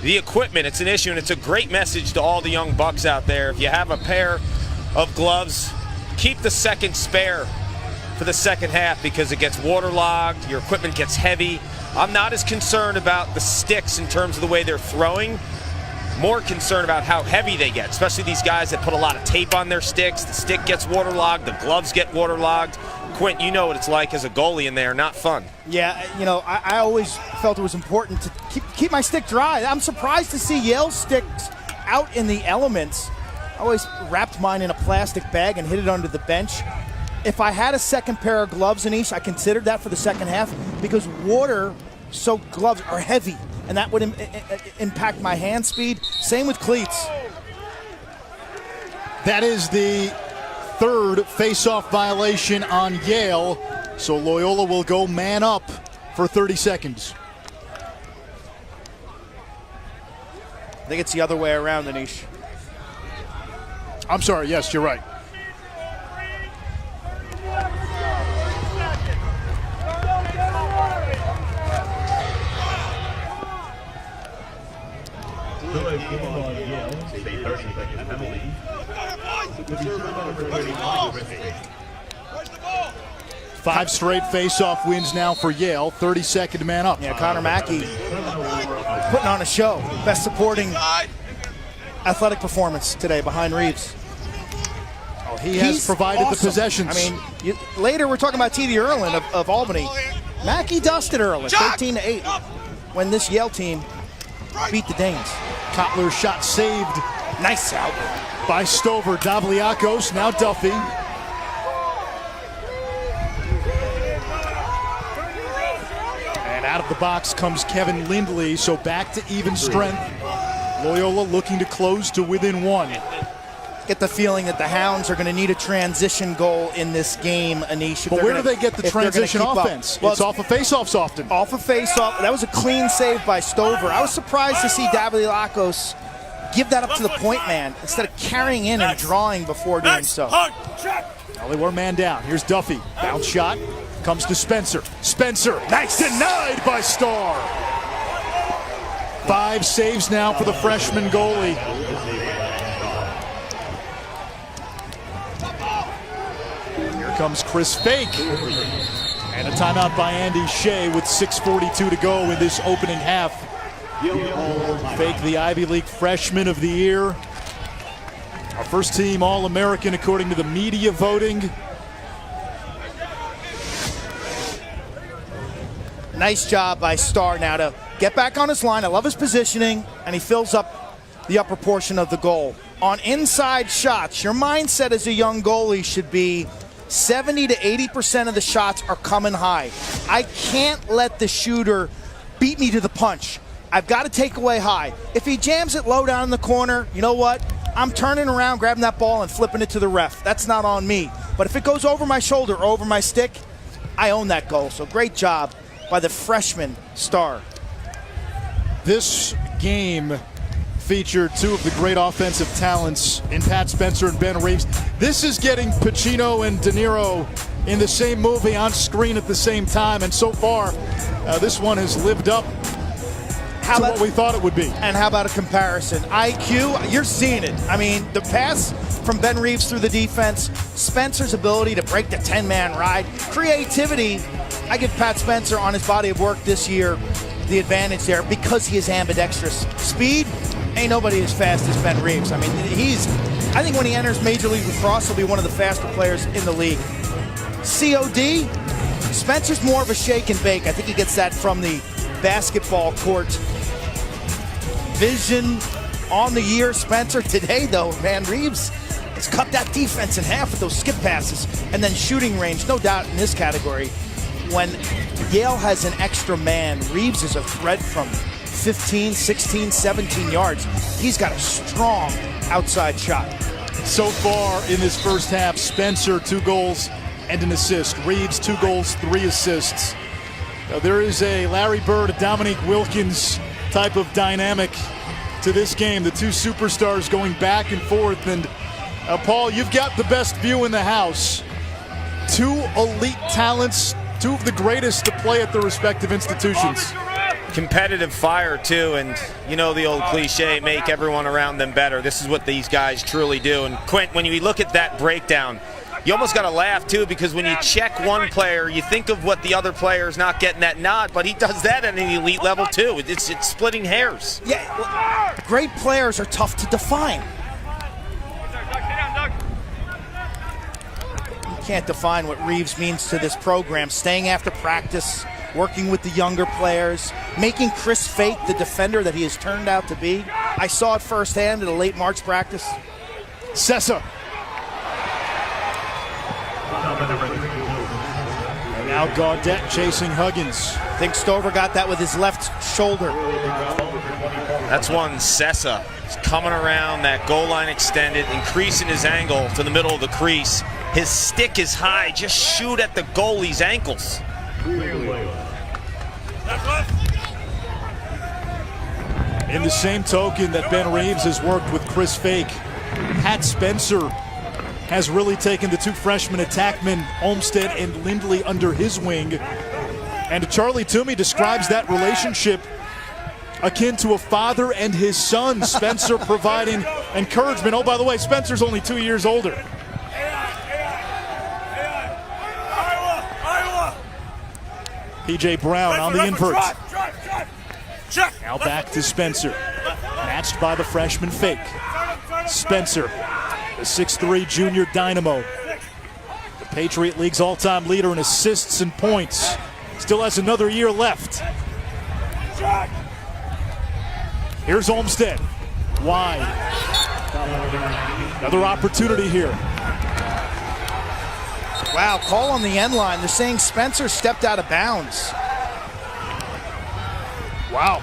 The equipment, it's an issue, and it's a great message to all the young bucks out there. If you have a pair of gloves, keep the second spare for the second half because it gets waterlogged, your equipment gets heavy. I'm not as concerned about the sticks in terms of the way they're throwing. more concerned about how heavy they get, especially these guys that put a lot of tape on their sticks. The stick gets waterlogged, the gloves get waterlogged. Quint, you know what it's like as a goalie in there, not fun. Yeah, you know, I always felt it was important to keep my stick dry. I'm surprised to see Yale sticks out in the elements. I always wrapped mine in a plastic bag and hid it under the bench. If I had a second pair of gloves, Anish, I considered that for the second half because water-soaked gloves are heavy, and that would impact my hand speed. Same with cleats. That is the third face-off violation on Yale, so Loyola will go man up for 30 seconds. I think it's the other way around, Anish. I'm sorry, yes, you're right. Five straight face-off wins now for Yale. 32nd man up. Yeah, Connor Mackey putting on a show. Best supporting athletic performance today behind Reeves. Oh, he has provided awesome. The possessions. I mean, later we're talking about T.D. Erlin of Albany. Mackey dusted Erlin 13-8 when this Yale team beat the Danes. Kotler's shot saved. Nice out by Stover. Davliakos, now Duffy. And out of the box comes Kevin Lindley, so back to even strength. Loyola looking to close to within one. Get the feeling that the Hounds are going to need a transition goal in this game, Anish. But where do they get the transition offense? Well, it's off of faceoffs often. Off of faceoff. That was a clean save by Stover. I was surprised to see Davliakos give that up to the point man instead of carrying in and drawing before doing so. Well, they were man down. Here's Duffy. Bounce shot. Comes to Spencer. Spencer. Nice. Denied by Starr. 5 saves now for the freshman goalie. Here comes Chris Fake. And a timeout by Andy Shea with 6:42 to go in this opening half. Fake, the Ivy League Freshman of the Year. Our first team All-American according to the media voting. Nice job by Starr now to get back on his line. I love his positioning, and he fills up the upper portion of the goal. On inside shots, your mindset as a young goalie should be 70 to 80% of the shots are coming high. I can't let the shooter beat me to the punch. I've got to take away high. If he jams it low down in the corner, you know what? I'm turning around, grabbing that ball, and flipping it to the ref. That's not on me. But if it goes over my shoulder or over my stick, I own that goal. So great job by the freshman Starr. This game featured 2 of the great offensive talents in Pat Spencer and Ben Reeves. This is getting Pacino and De Niro in the same movie on screen at the same time, and so far, this one has lived up to what we thought it would be. And how about a comparison? IQ, you're seeing it. I mean, the pass from Ben Reeves through the defense, Spencer's ability to break the 10-man ride, creativity. I give Pat Spencer on his body of work this year the advantage there because he is ambidextrous. Speed, ain't nobody as fast as Ben Reeves. I mean, I think when he enters Major League Lacrosse, he'll be one of the faster players in the league. COD, Spencer's more of a shake and bake. I think he gets that from the basketball court. Vision on the year, Spencer. Today, though, man, Reeves has cut that defense in half with those skip passes. And then shooting range, no doubt in this category. When Yale has an extra man, Reeves is a threat from 15, 16, 17 yards. He's got a strong outside shot. So far in this first half, Spencer 2 goals and an assist. Reeves 2 goals, 3 assists. There is a Larry Bird, a Dominique Wilkins type of dynamic to this game. The 2 superstars going back and forth. And Paul, you've got the best view in the house. 2 elite talents, 2 of the greatest to play at their respective institutions. Competitive fire, too, and you know the old cliche, make everyone around them better. This is what these guys truly do. And Quint, when you look at that breakdown, You almost got to laugh, too, because when you check one player, you think of what the other player is not getting that nod, but he does that at an elite level, too. It's splitting hairs. Yeah, well, great players are tough to define. You can't define what Reeves means to this program. Staying after practice, working with the younger players, making Chris Fake the defender that he has turned out to be. I saw it firsthand at a late March practice. Sessa. And now Gaudette chasing Huggins. I think Stover got that with his left shoulder. That's one Sessa. He's coming around that goal line extended, increasing his angle to the middle of the crease. His stick is high. Just shoot at the goalie's ankles. In the same token that Ben Reeves has worked with Chris Fake, Pat Spencer has really taken the two freshman attackmen, Olmstead and Lindley, under his wing. And Charlie Toomey describes that relationship akin to a father and his son, Spencer providing encouragement. Oh, by the way, Spencer's only 2 years older. P.J. Brown on the invert. Now back to Spencer. Matched by the freshman Fake. Spencer, the 6'3 junior dynamo. The Patriot League's all-time leader in assists and points. Still has another year left. Here's Olmstead. Wide. Another opportunity here. Wow, call on the end line. They're saying Spencer stepped out of bounds. Wow.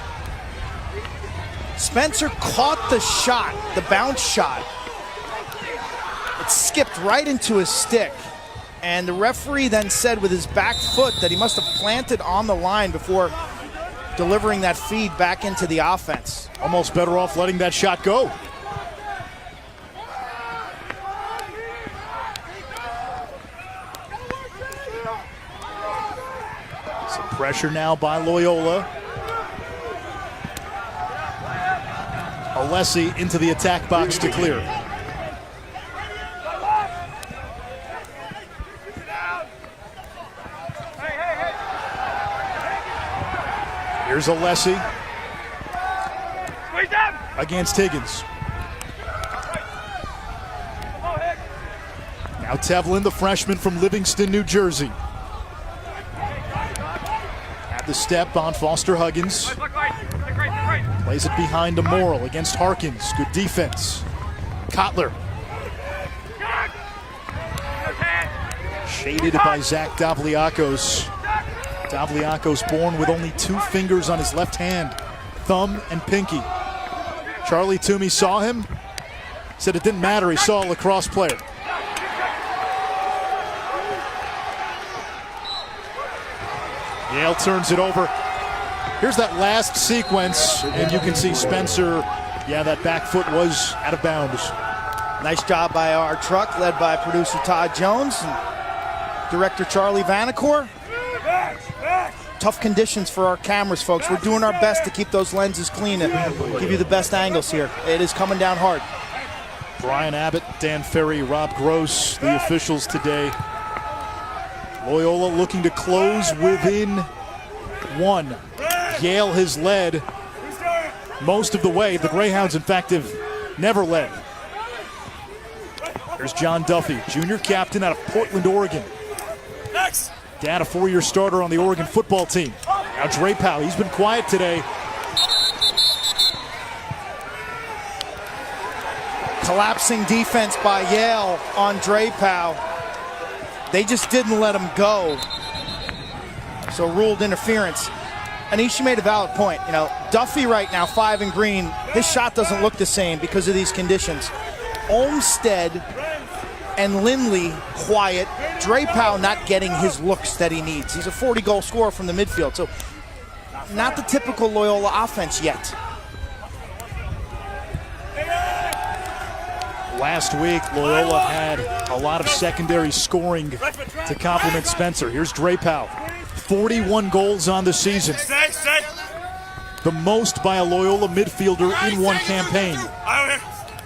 Spencer caught the shot, the bounce shot. It skipped right into his stick. And the referee then said with his back foot that he must have planted on the line before delivering that feed back into the offense. Almost better off letting that shot go. Some pressure now by Loyola. Alessi into the attack box to clear. Here's Alessi against Higgins. Now Tevlin, the freshman from Livingston, New Jersey. At the step on Foster Huggins. Plays it behind to Morrill against Harkins. Good defense. Kotler. Shaded by Zach Davliakos. Davliakos born with only 2 fingers on his left hand, thumb and pinky. Charlie Toomey saw him, said it didn't matter, he saw a lacrosse player. Yale turns it over. Here's that last sequence, and you can see Spencer, yeah, that back foot was out of bounds. Nice job by our truck, led by producer Todd Jones and director Charlie Vanacore. Tough conditions for our cameras, folks. We're doing our best to keep those lenses clean and give you the best angles here. It is coming down hard. Brian Abbott, Dan Ferry, Rob Gross, the officials today. Loyola looking to close within 1. Yale has led most of the way. The Greyhounds, in fact, have never led. There's John Duffy, junior captain out of Portland, Oregon. Next. Dad, a 4-year starter on the Oregon football team. Now Drapeau, he's been quiet today. Collapsing defense by Yale on Drapeau. They just didn't let him go. So ruled interference. Anishi made a valid point. You know, Duffy right now, 5 and green, his shot doesn't look the same because of these conditions. Olmstead and Lindley quiet. Drapeau not getting his looks that he needs. He's a 40-goal scorer from the midfield, so not the typical Loyola offense yet. Last week, Loyola had a lot of secondary scoring to complement Spencer. Here's Drapeau. 41 goals on the season. The most by a Loyola midfielder in one campaign.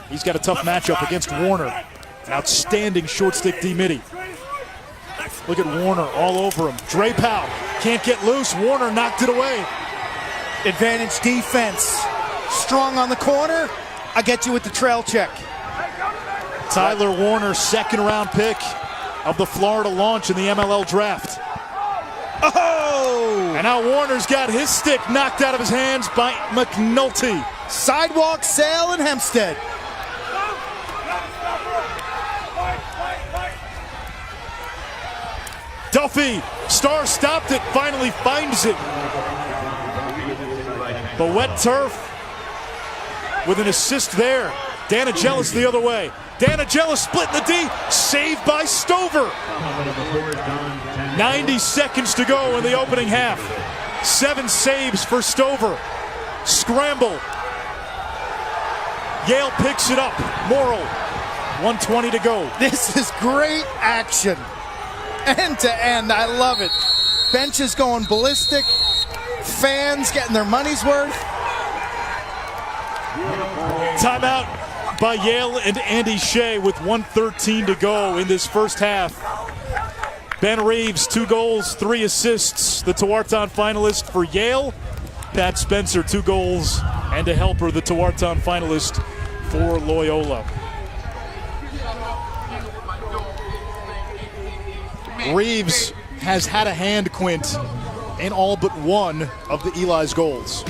He's got a tough matchup against Warner. An outstanding short stick D-Midi. Look at Warner all over him. Drapeau can't get loose. Warner knocked it away. Advantage defense. Strong on the corner. I get you with the trail check. Tyler Warner, second-round pick of the Florida launch in the MLL draft. Oh! And now Warner's got his stick knocked out of his hands by McNulty. Sidewalk Sale and Hempstead. Duffy, Star stopped it, finally finds it. The wet turf with an assist there. Danigelis the other way. Danigelis splitting the D, saved by Stover. 90 seconds to go in the opening half. 7 saves for Stover. Scramble. Yale picks it up. Morrill, 1:20 to go. This is great action. End to end, I love it. Benches going ballistic. Fans getting their money's worth. Timeout by Yale and Andy Shea with 1:13 to go in this first half. Ben Reeves, 2 goals, 3 assists, the Tewaaraton finalist for Yale. Pat Spencer, 2 goals and a helper, the Tewaaraton finalist for Loyola. Reeves has had a hand, Quint, in all but one of the Eli's goals.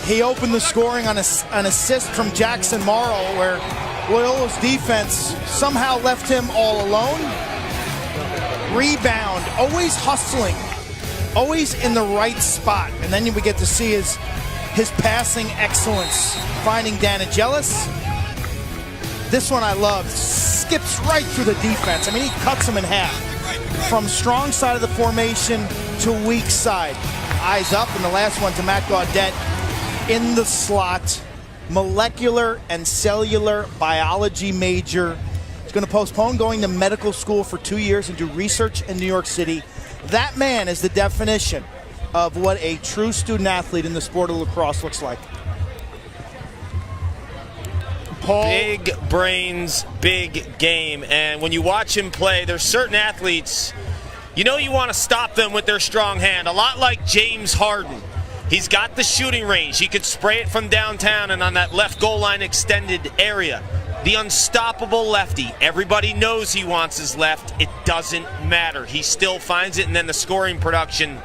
He opened the scoring on an assist from Jackson Morrow, where Loyola's defense somehow left him all alone. Rebound, always hustling, always in the right spot. And then we get to see his passing excellence, finding Danigelis. This one I love. Skips right through the defense. I mean, he cuts him in half. From strong side of the formation to weak side. Eyes up, and the last one to Matt Gaudette in the slot. Molecular and cellular biology major. He's going to postpone going to medical school for 2 years and do research in New York City. That man is the definition of what a true student athlete in the sport of lacrosse looks like. Paul. Big brains, big game. And when you watch him play, there's certain athletes, you know you want to stop them with their strong hand. A lot like James Harden. He's got the shooting range. He could spray it from downtown and on that left goal line extended area. The unstoppable lefty. Everybody knows he wants his left. It doesn't matter. He still finds it. And then the scoring production,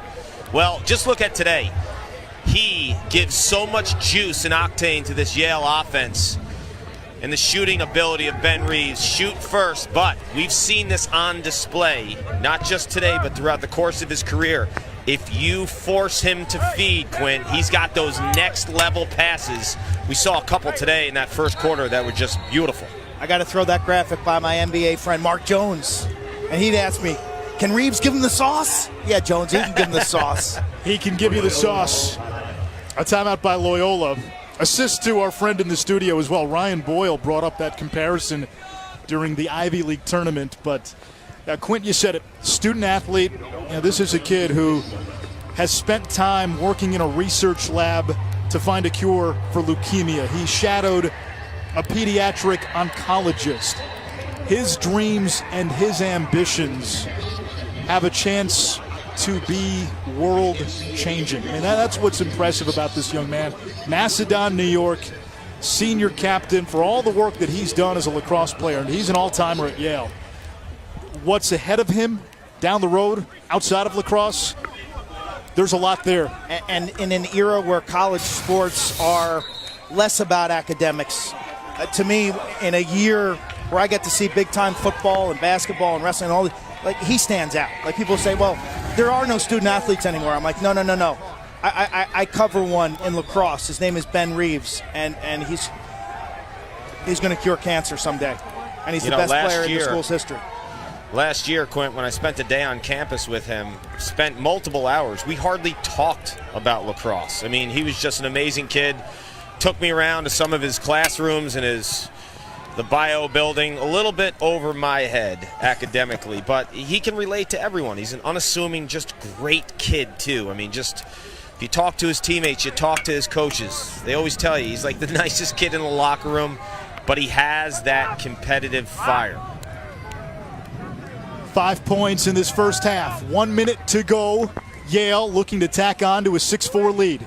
well, just look at today. He gives so much juice and octane to this Yale offense. And the shooting ability of Ben Reeves. Shoot first, but we've seen this on display, not just today, but throughout the course of his career. If you force him to feed, Quint, he's got those next level passes. We saw a couple today in that first quarter that were just beautiful. I got to throw that graphic by my NBA friend Mark Jones. And he'd ask me, can Reeves give him the sauce? Yeah, Jones, he can give him the sauce. He can give you the sauce. A timeout by Loyola. Assist to our friend in the studio as well. Ryan Boyle brought up that comparison during the Ivy League tournament. But Quint, you said it, student athlete. This is a kid who has spent time working in a research lab to find a cure for leukemia. He shadowed a pediatric oncologist. His dreams and his ambitions have a chance to be world-changing. I mean, that's what's impressive about this young man. Macedon, New York, senior captain for all the work that he's done as a lacrosse player, and he's an all-timer at Yale. What's ahead of him down the road outside of lacrosse, there's a lot there. And in an era where college sports are less about academics, to me, in a year where I get to see big-time football and basketball and wrestling and all this, like, he stands out. Like, people say, well, there are no student athletes anymore. I'm like, no. I cover one in lacrosse. His name is Ben Reeves, and he's going to cure cancer someday. And he's the best player in the school's history. Last year, Quint, when I spent a day on campus with him, spent multiple hours, we hardly talked about lacrosse. I mean, he was just an amazing kid. Took me around to some of his classrooms and the bio building, a little bit over my head academically, but he can relate to everyone. He's an unassuming, just great kid, too. I mean, just if you talk to his teammates, you talk to his coaches, they always tell you he's like the nicest kid in the locker room. but he has that competitive fire. 5 points in this first half. 1 minute to go. Yale looking to tack on to a 6-4 lead.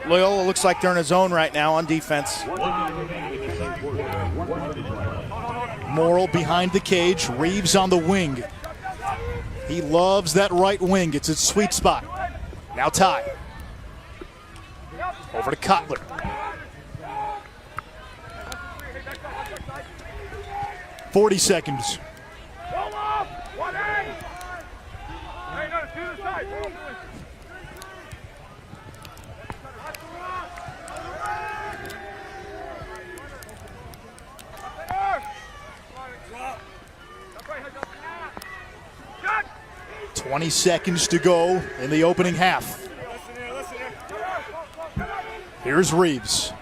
Loyola looks like they're in a zone right now on defense. Morrill behind the cage. Reeves on the wing. He loves that right wing. It's his sweet spot. Now Ty. Over to Kotler. "40 seconds. 20 seconds to go in the opening half. Here's Reeves.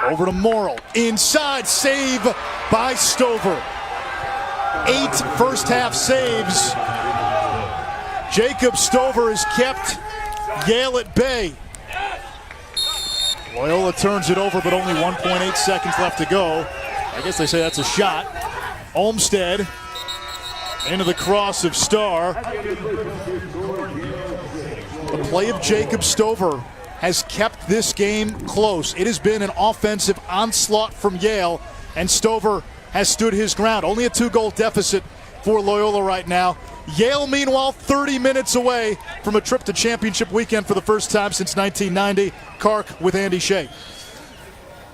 Over to Morrill. Inside, save by Stover. 8 first half saves. Jacob Stover has kept Yale at bay. Loyola turns it over, but only 1.8 seconds left to go. I guess they say that's a shot. Olmstead into the cross of Starr. The play of Jacob Stover has kept this game close. It has been an offensive onslaught from Yale, and Stover has stood his ground. Only a 2-goal deficit for Loyola right now. Yale, meanwhile, 30 minutes away from a trip to championship weekend for the first time since 1990. Kark with Andy Shea.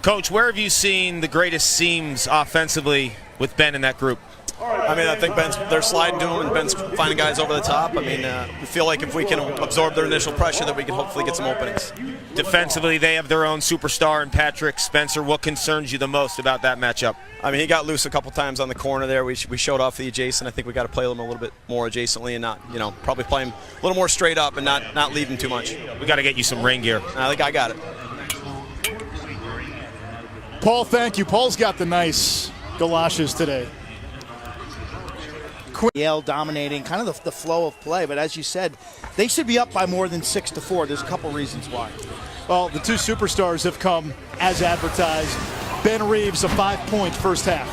Coach, where have you seen the greatest seams offensively with Ben in that group? I mean, I think they're sliding to him, and Ben's finding guys over the top. I mean, we feel like if we can absorb their initial pressure, that we can hopefully get some openings. Defensively, they have their own superstar in Patrick Spencer. What concerns you the most about that matchup? I mean, he got loose a couple times on the corner there. We showed off the adjacent. I think we got to play him a little bit more adjacently and not, probably play him a little more straight up and not leave him too much. We got to get you some rain gear. I think I got it. Paul, thank you. Paul's got the nice galoshes today. Yale dominating kind of the flow of play, but as you said, they should be up by more than 6-4. There's a couple reasons why. Well, the 2 superstars have come as advertised. Ben Reeves, a 5-point first half.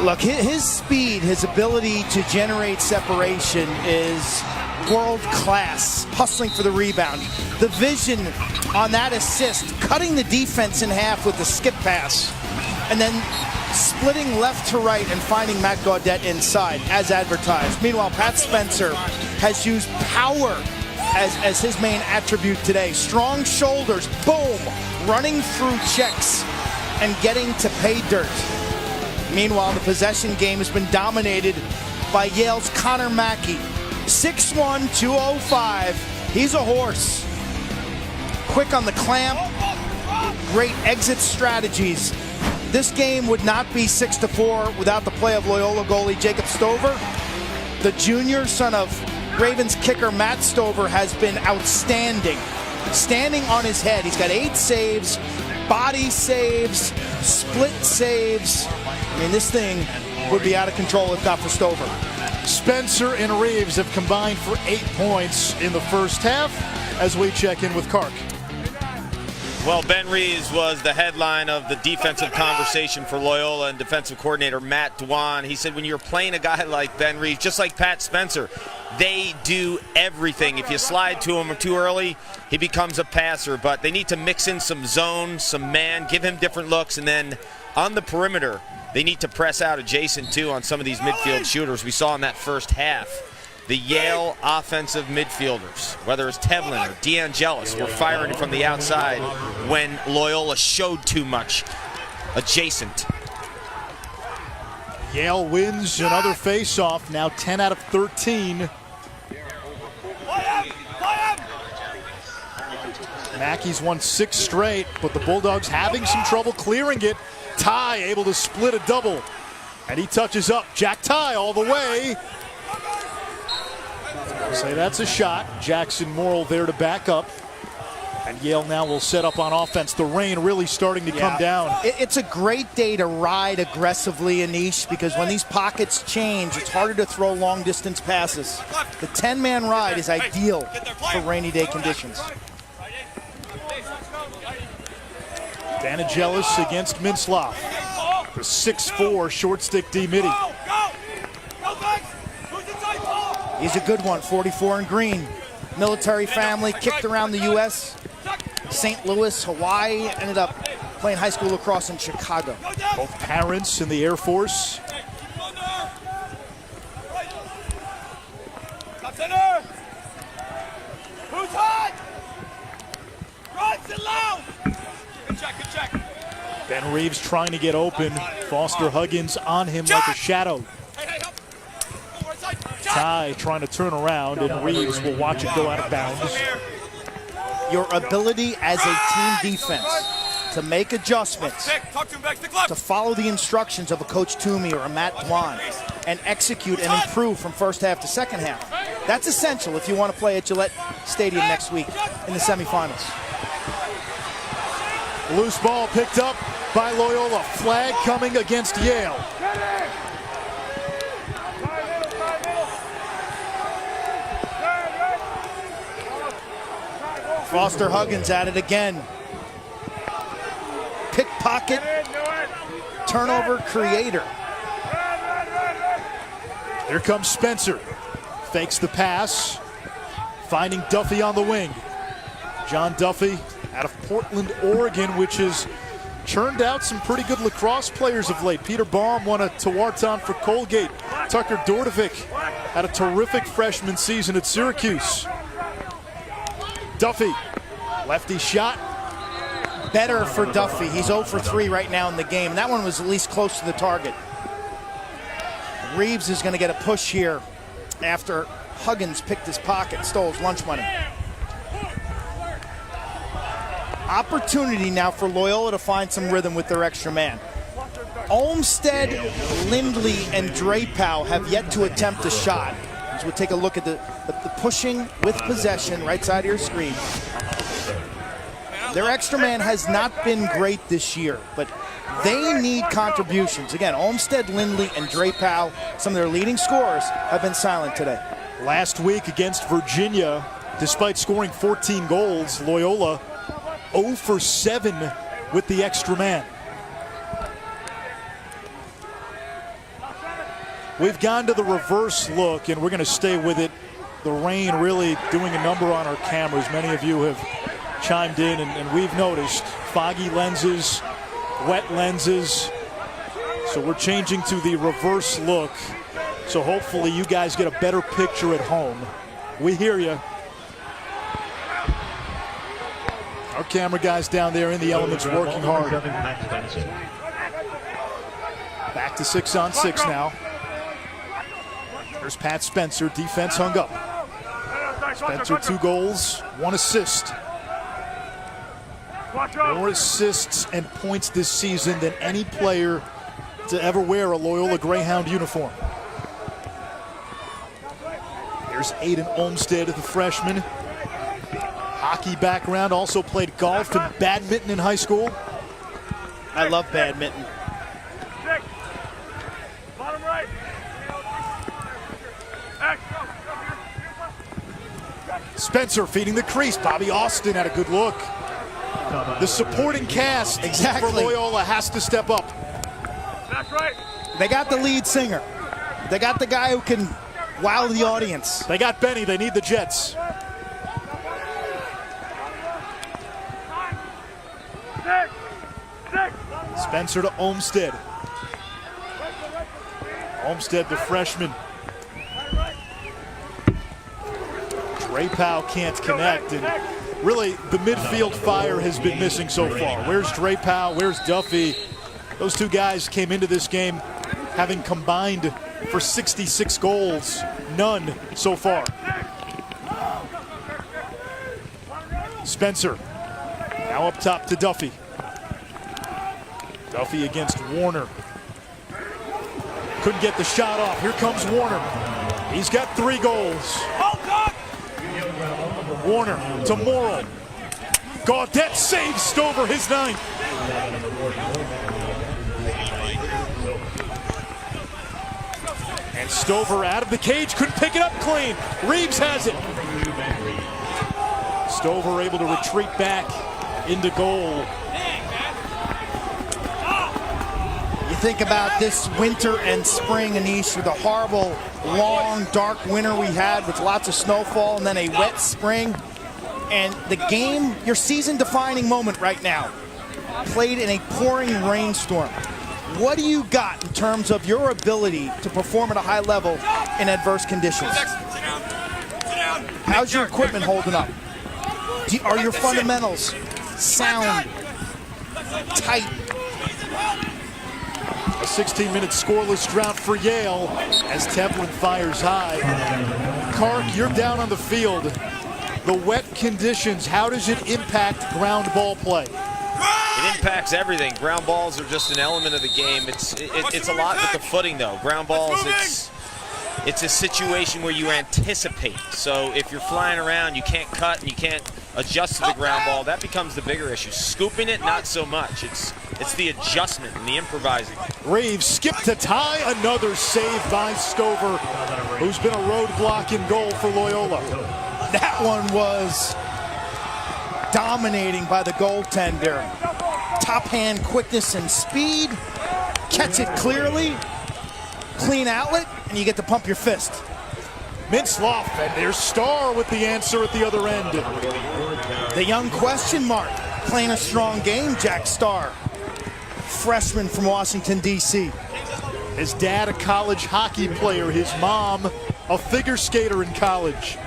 Look, his speed, his ability to generate separation is world class. Hustling for the rebound. The vision on that assist, cutting the defense in half with the skip pass, and then splitting left to right and finding Matt Gaudette inside, as advertised. Meanwhile, Pat Spencer has used power as his main attribute today. Strong shoulders, boom, running through checks and getting to pay dirt. Meanwhile, the possession game has been dominated by Yale's Connor Mackey. 6'1", 205. He's a horse. Quick on the clamp. Great exit strategies. This game would not be 6-4 without the play of Loyola goalie Jacob Stover. The junior, son of Ravens kicker Matt Stover, has been outstanding. Standing on his head, he's got 8 saves, body saves, split saves. I mean, this thing would be out of control if not for Stover. Spencer and Reeves have combined for 8 points in the first half as we check in with Kark. Well, Ben Reeves was the headline of the defensive conversation for Loyola and defensive coordinator Matt Dwan. He said when you're playing a guy like Ben Reeves, just like Pat Spencer, they do everything. If you slide to him too early, he becomes a passer. But they need to mix in some zone, some man, give him different looks, and then on the perimeter, they need to press out adjacent too on some of these midfield shooters we saw in that first half. The Yale offensive midfielders, whether it's Tevlin or DeAngelis, were firing from the outside when Loyola showed too much adjacent. Yale wins another face-off, now 10 out of 13. Mackey's won 6 straight, but the Bulldogs having some trouble clearing it. Ty able to split a double, and he touches up. Jack Ty all the way. Say that's a shot. Jackson Morrill there to back up. And Yale now will set up on offense. The rain really starting to come down. It's a great day to ride aggressively, Anish, because when these pockets change, it's harder to throw long distance passes. The 10-man ride is ideal for rainy day conditions. DeAngelis against Mintzlaff. The 6'4" short stick D midi. He's a good one, 44 in green. Military family, kicked around the U.S., St. Louis, Hawaii, ended up playing high school lacrosse in Chicago. Both parents in the Air Force. Top center! Who's hot? Runs and loud! Good check, good check. Ben Reeves trying to get open. Foster Huggins on him like a shadow. Ty trying to turn around, and Reeves will watch it go out of bounds. Your ability as a team defense to make adjustments, to follow the instructions of a Coach Toomey or a Matt Dwan, and execute and improve from first half to second half. That's essential if you want to play at Gillette Stadium next week in the semifinals. Loose ball picked up by Loyola. Flag coming against Yale. Foster Huggins at it again. Pickpocket, turnover creator. Here comes Spencer. Fakes the pass. Finding Duffy on the wing. John Duffy out of Portland, Oregon, which has churned out some pretty good lacrosse players of late. Peter Baum won a Tewaaraton for Colgate. Tucker Dordovic had a terrific freshman season at Syracuse. Duffy, lefty shot. Better for Duffy. He's 0 for 3 right now in the game. That one was at least close to the target. Reeves is going to get a push here after Huggins picked his pocket, stole his lunch money. Opportunity now for Loyola to find some rhythm with their extra man. Olmsted, Lindley, and Drapeau have yet to attempt a shot. As we take a look at the pushing with possession, right side of your screen. Their extra man has not been great this year, but they need contributions. Again, Olmsted, Lindley, and Drapeau, some of their leading scorers, have been silent today. Last week against Virginia, despite scoring 14 goals, Loyola 0 for 7 with the extra man. We've gone to the reverse look, and we're going to stay with it. The rain really doing a number on our cameras. Many of you have chimed in, and we've noticed foggy lenses, wet lenses. So we're changing to the reverse look. So hopefully you guys get a better picture at home. We hear you. Our camera guys down there in the elements working hard. Back to 6-on-6 now. There's Pat Spencer, defense hung up. Spencer 2 goals, 1 assist. More assists and points this season than any player to ever wear a Loyola Greyhound uniform. There's Aiden Olmsted, the freshman. Hockey background, also played golf and badminton in high school. I love badminton. Spencer feeding the crease. Bobby Austin had a good look. The supporting cast for Loyola has to step up. That's right. They got the lead singer. They got the guy who can wow the audience. They got Benny. They need the Jets. Spencer to Olmsted. Olmsted, the freshman. Drapeau can't connect, and really the midfield fire has been missing so far. Where's Drapeau? Where's Duffy? Those two guys came into this game having combined for 66 goals. None so far. Spencer now up top to Duffy. Duffy against Warner. Couldn't get the shot off. Here comes Warner. He's got 3 goals. Warner to Morrill. Gaudette saves Stover, his 9th. And Stover out of the cage, couldn't pick it up clean. Reeves has it. Stover able to retreat back into goal. You Think about this winter and spring, Anish, with a horrible, long, dark winter we had with lots of snowfall and then a wet spring. And the game, your season-defining moment right now, played in a pouring rainstorm. What do you got in terms of your ability to perform at a high level in adverse conditions? How's your equipment holding up? Are your fundamentals sound, tight? A 16-minute scoreless drought for Yale as Tevlin fires high. Kark, you're down on the field. The wet conditions, how does it impact ground ball play? It impacts everything. Ground balls are just an element of the game. It's a lot with the footing, though. Ground balls, it's a situation where you anticipate. So if you're flying around, you can't cut and you can't adjust to the ground ball. That becomes the bigger issue. Scooping it, not so much. It's the adjustment and the improvising. Reeves skipped to tie. Another save by Stover, who's been a roadblock in goal for Loyola. That one was dominating by the goaltender. Top hand quickness and speed. Catch it clearly. Clean outlet, and you get to pump your fist. Mintzloff, and there's Starr with the answer at the other end. The young question mark, playing a strong game, Jack Starr. Freshman from Washington, D.C. His dad, a college hockey player. His mom, a figure skater in college.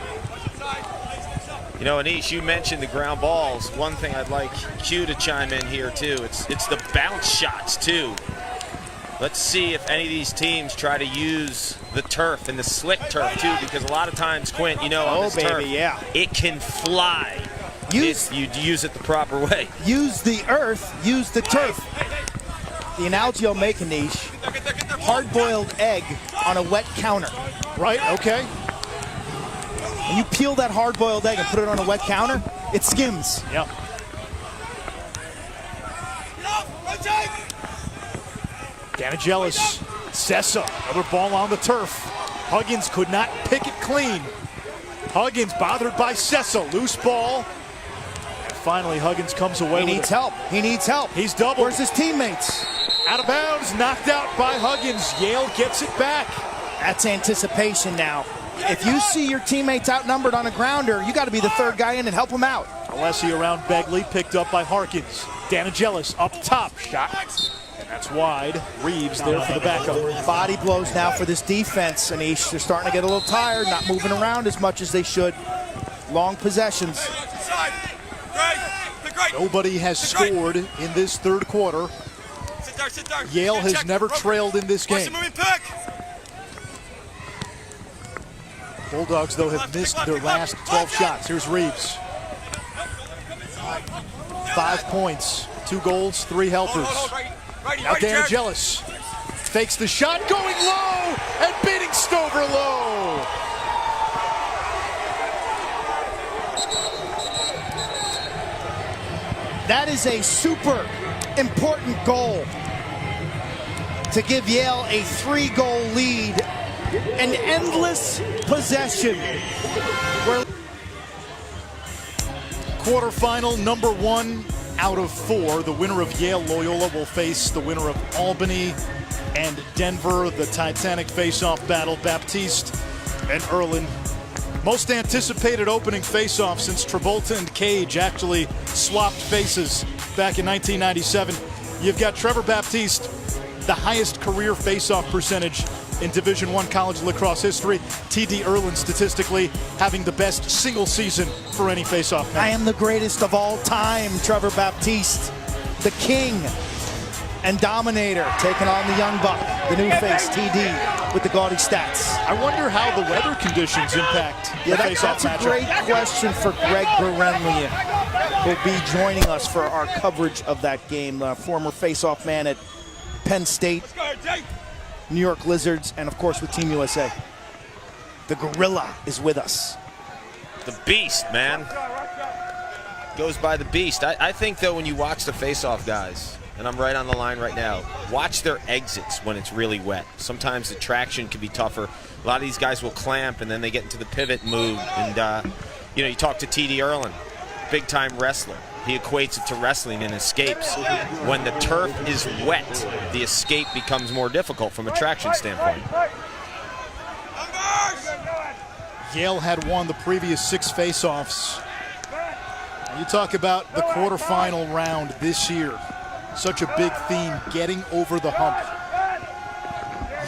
You know, Anish, you mentioned the ground balls. One thing I'd like Q to chime in here, too. It's the bounce shots, too. Let's see if any of these teams try to use the turf and the slick turf, too, because a lot of times, Quint, you know, on this turf, it can fly if you use it the proper way. Use the earth, use the turf. The analogy I'll make, Anish, hard-boiled egg on a wet counter. Right, okay. When you peel that hard-boiled egg and put it on a wet counter, it skims. Yep. Danigelis, Sessa, another ball on the turf. Huggins could not pick it clean. Huggins bothered by Sessa, loose ball. And finally, Huggins comes away with it. He needs help. He needs help. He's doubled. Where's his teammates? Out of bounds, knocked out by Huggins. Yale gets it back. That's anticipation now. If you see your teammates outnumbered on a grounder, you got to be the third guy in and help them out. Alessi around Begley, picked up by Harkins. Danigelis up top, shot. And that's wide. Reeves there for the backup. Body blows now for this defense, Anish. They're starting to get a little tired, not moving around as much as they should. Long possessions. Nobody has scored in this third quarter. Yale has never trailed in this game. Bulldogs, though, have missed their last 12 shots. Here's Reeves. 5 points, 2 goals, 3 helpers. Now Danigelis fakes the shot, going low and beating Stover low. That is a super important goal to give Yale a 3-goal lead. An endless possession. Quarterfinal number 1 out of 4. The winner of Yale Loyola will face the winner of Albany and Denver. The Titanic face-off battle, Baptiste and Erlin. Most anticipated opening face-off since Travolta and Cage actually swapped faces back in 1997. You've got Trevor Baptiste, the highest career face-off percentage in Division I college lacrosse history. T.D. Erlin statistically having the best single season for any face-off match. I am the greatest of all time, Trevor Baptiste, the king and dominator, taking on the young buck, the new face, T.D., with the gaudy stats. I wonder how the weather conditions impact the face-off matchup. That's a great question for Greg Berenlian, who'll be joining us for our coverage of that game. Former face-off man at Penn State, New York Lizards, and of course with Team USA. The Gorilla is with us. The Beast, man. Goes by the Beast. I think, though, when you watch the face-off guys, and I'm right on the line right now, watch their exits when it's really wet. Sometimes the traction can be tougher. A lot of these guys will clamp, and then they get into the pivot move. And, you know, you talk to T.D. Erlin, big-time wrestler. He equates it to wrestling and escapes. When the turf is wet, the escape becomes more difficult from a traction standpoint. Yale had won the previous 6 face-offs. You talk about the quarterfinal round this year. Such a big theme, getting over the hump.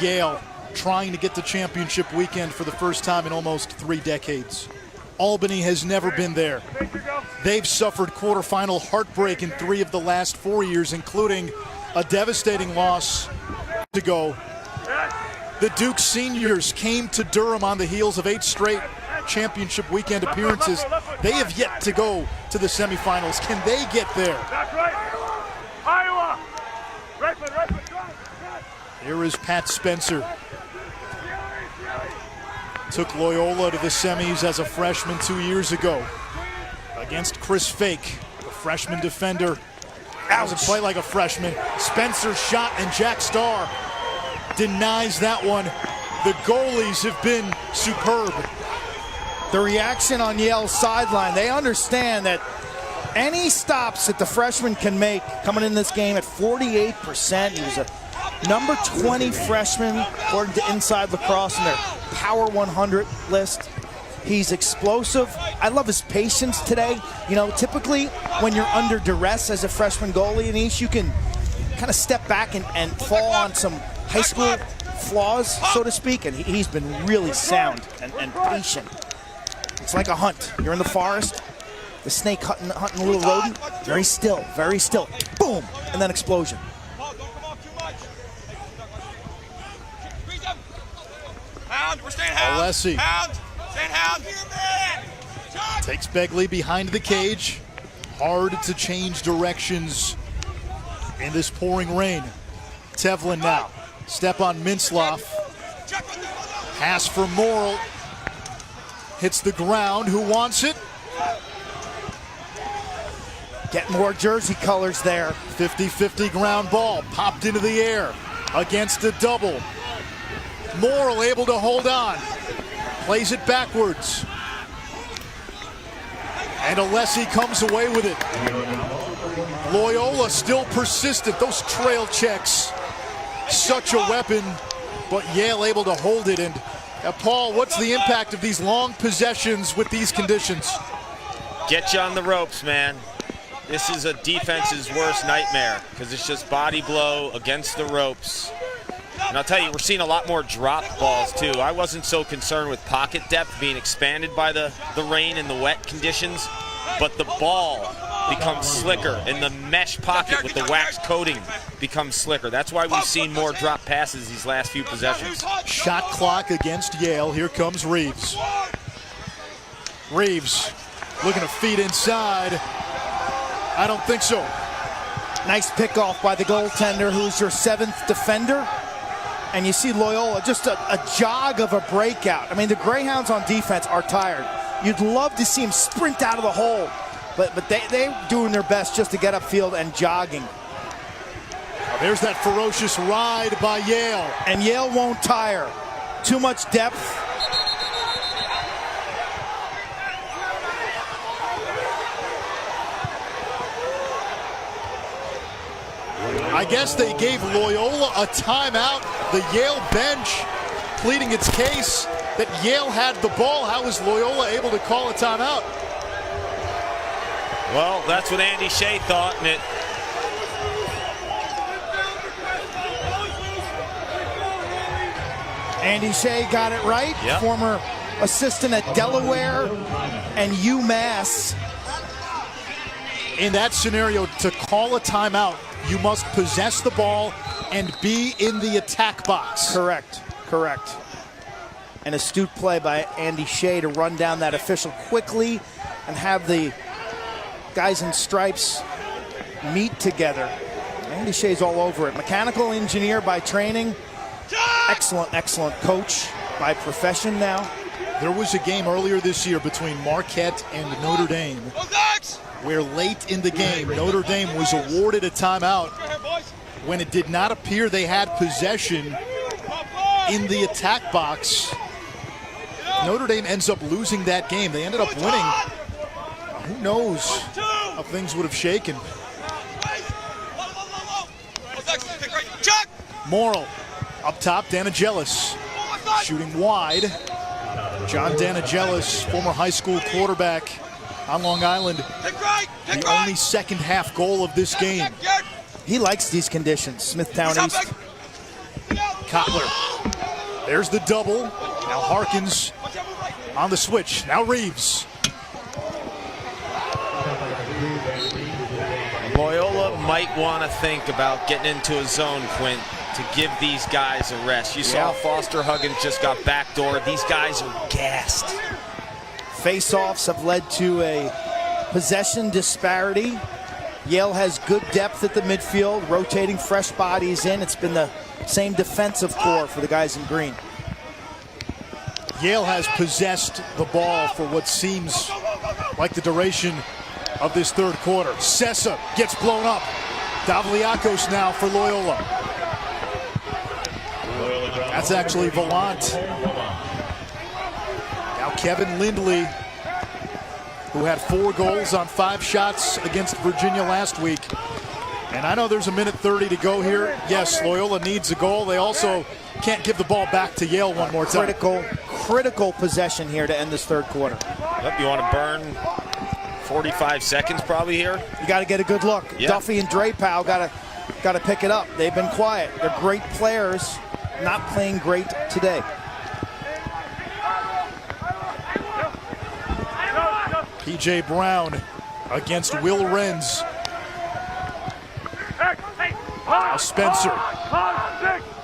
Yale trying to get to championship weekend for the first time in almost 3 decades. Albany has never been there. They've suffered quarterfinal heartbreak in 3 of the last 4 years, including a devastating loss to go. The Duke seniors came to Durham on the heels of 8 straight championship weekend appearances. They have yet to go to the semifinals. Can they get there? Here is Pat Spencer. Took Loyola to the semis as a freshman 2 years ago against Chris Fake, the freshman defender. Doesn't play like a freshman. Spencer's shot, and Jack Starr denies that one. The goalies have been superb. The reaction on Yale's sideline, they understand that any stops that the freshman can make coming in this game at 48%. He was a number 20 freshman according to Inside Lacrosse in their Power 100 list. He's explosive. I love his patience today. You know, typically when you're under duress as a freshman goalie, Anish, you can kind of step back and fall on some high school flaws, so to speak, and he's been really sound and patient. It's like a hunt. You're in the forest, the snake hunting a little rodent. Very still, very still. Boom, and then explosion. Hound, we're staying hound. Alessi Hound, staying hound. takes Begley behind the cage. Hard to change directions in this pouring rain. Tevlin now. Step on Mintzloff. Pass for Morrill. Hits the ground. Who wants it? Get more jersey colors there. 50-50 ground ball. Popped into the air against a double. Morrill able to hold on. Plays it backwards. And Alessi comes away with it. Loyola still persistent. Those trail checks. Such a weapon, but Yale able to hold it. And Paul, what's the impact of these long possessions with these conditions? Get you on the ropes, man. This is a defense's worst nightmare because it's just body blow against the ropes. And I'll tell you, we're seeing a lot more drop balls too. I wasn't so concerned with pocket depth being expanded by the rain and the wet conditions, but the ball becomes slicker and the mesh pocket with the wax coating becomes slicker. That's why we've seen more drop passes these last few possessions. Shot clock against Yale. Here comes Reeves. Reeves looking to feed inside. I don't think so. Nice pickoff by the goaltender, who's your 7th defender. And you see Loyola, just a jog of a breakout. I mean, the Greyhounds on defense are tired. You'd love to see them sprint out of the hole, but they're doing their best just to get upfield and jogging. There's that ferocious ride by Yale. And Yale won't tire. Too much depth. I guess they gave Loyola a timeout. The Yale bench pleading its case that Yale had the ball. How was Loyola able to call a timeout? Well, that's what Andy Shea thought, and it Andy Shea got it right. Yep. Former assistant at Delaware and UMass. In that scenario, to call a timeout, you must possess the ball and be in the attack box. Correct. An astute play by Andy Shea to run down that official quickly and have the guys in stripes meet together. Andy Shea's all over it. Mechanical engineer by training. Excellent coach by profession now. There was a game earlier this year between Marquette and Notre Dame where late in the game, Notre Dame was awarded a timeout when it did not appear they had possession in the attack box. Notre Dame ends up losing that game. They ended up winning. Who knows how things would have shaken. Morrill up top, Danagelis shooting wide. John Danagelis, former high school quarterback on Long Island. The only second half goal of this game. He likes these conditions, Smithtown East. Kotler, there's the double. Now Harkins on the switch, now Reeves. Loyola might want to think about getting into a zone, Quint, to give these guys a rest. You saw Foster Huggins just got backdoored. These guys are gassed. Face-offs have led to a possession disparity. Yale has good depth at the midfield, rotating fresh bodies in. It's been the same defensive core for the guys in green. Yale has possessed the ball for what seems like the duration of this third quarter. Sessa gets blown up. Davliakos now for Loyola. That's actually Volant. Now Kevin Lindley, who had 4 goals on 5 shots against Virginia last week. And I know there's a minute 30 to go here. Yes, Loyola needs a goal. They also can't give the ball back to Yale one more time. Critical possession here to end this third quarter. Yep, you want to burn 45 seconds probably here. You got to get a good look. Yeah. Duffy and Drapeau got to pick it up. They've been quiet. They're great players, not playing great today. P.J. Brown against Will Renz. Now Spencer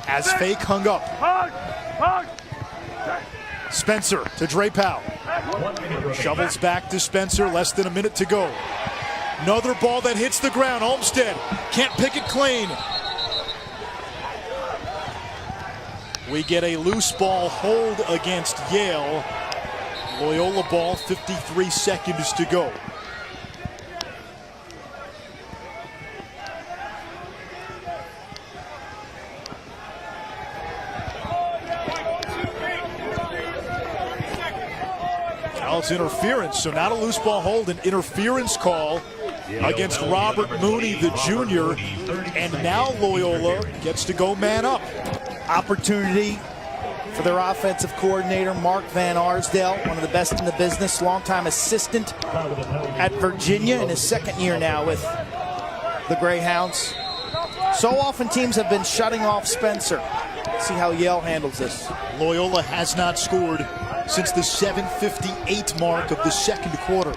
has Fake hung up. Spencer to Drapeau. Shovels back to Spencer, less than a minute to go. Another ball that hits the ground. Olmsted can't pick it clean. We get a loose ball hold against Yale. Loyola ball, 53 seconds to go. Now it's interference, so not a loose ball hold, an interference call against Robert Mooney, the junior. And now Loyola gets to go man up. Opportunity for their offensive coordinator, Mark Van Arsdale, one of the best in the business, longtime assistant at Virginia in his second year now with the Greyhounds. So often teams have been shutting off Spencer. Let's see how Yale handles this. Loyola has not scored since the 7:58 mark of the second quarter.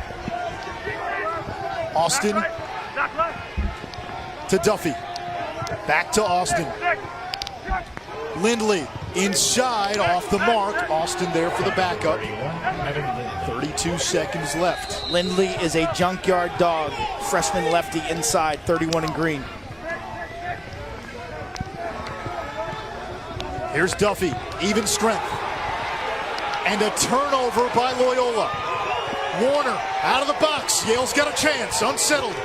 Austin to Duffy. Back to Austin. Lindley inside, off the mark. Austin there for the backup. 32 seconds left. Lindley is a junkyard dog. Freshman lefty inside, 31 in green. Here's Duffy, even strength. And a turnover by Loyola. Warner out of the box. Yale's got a chance, unsettled.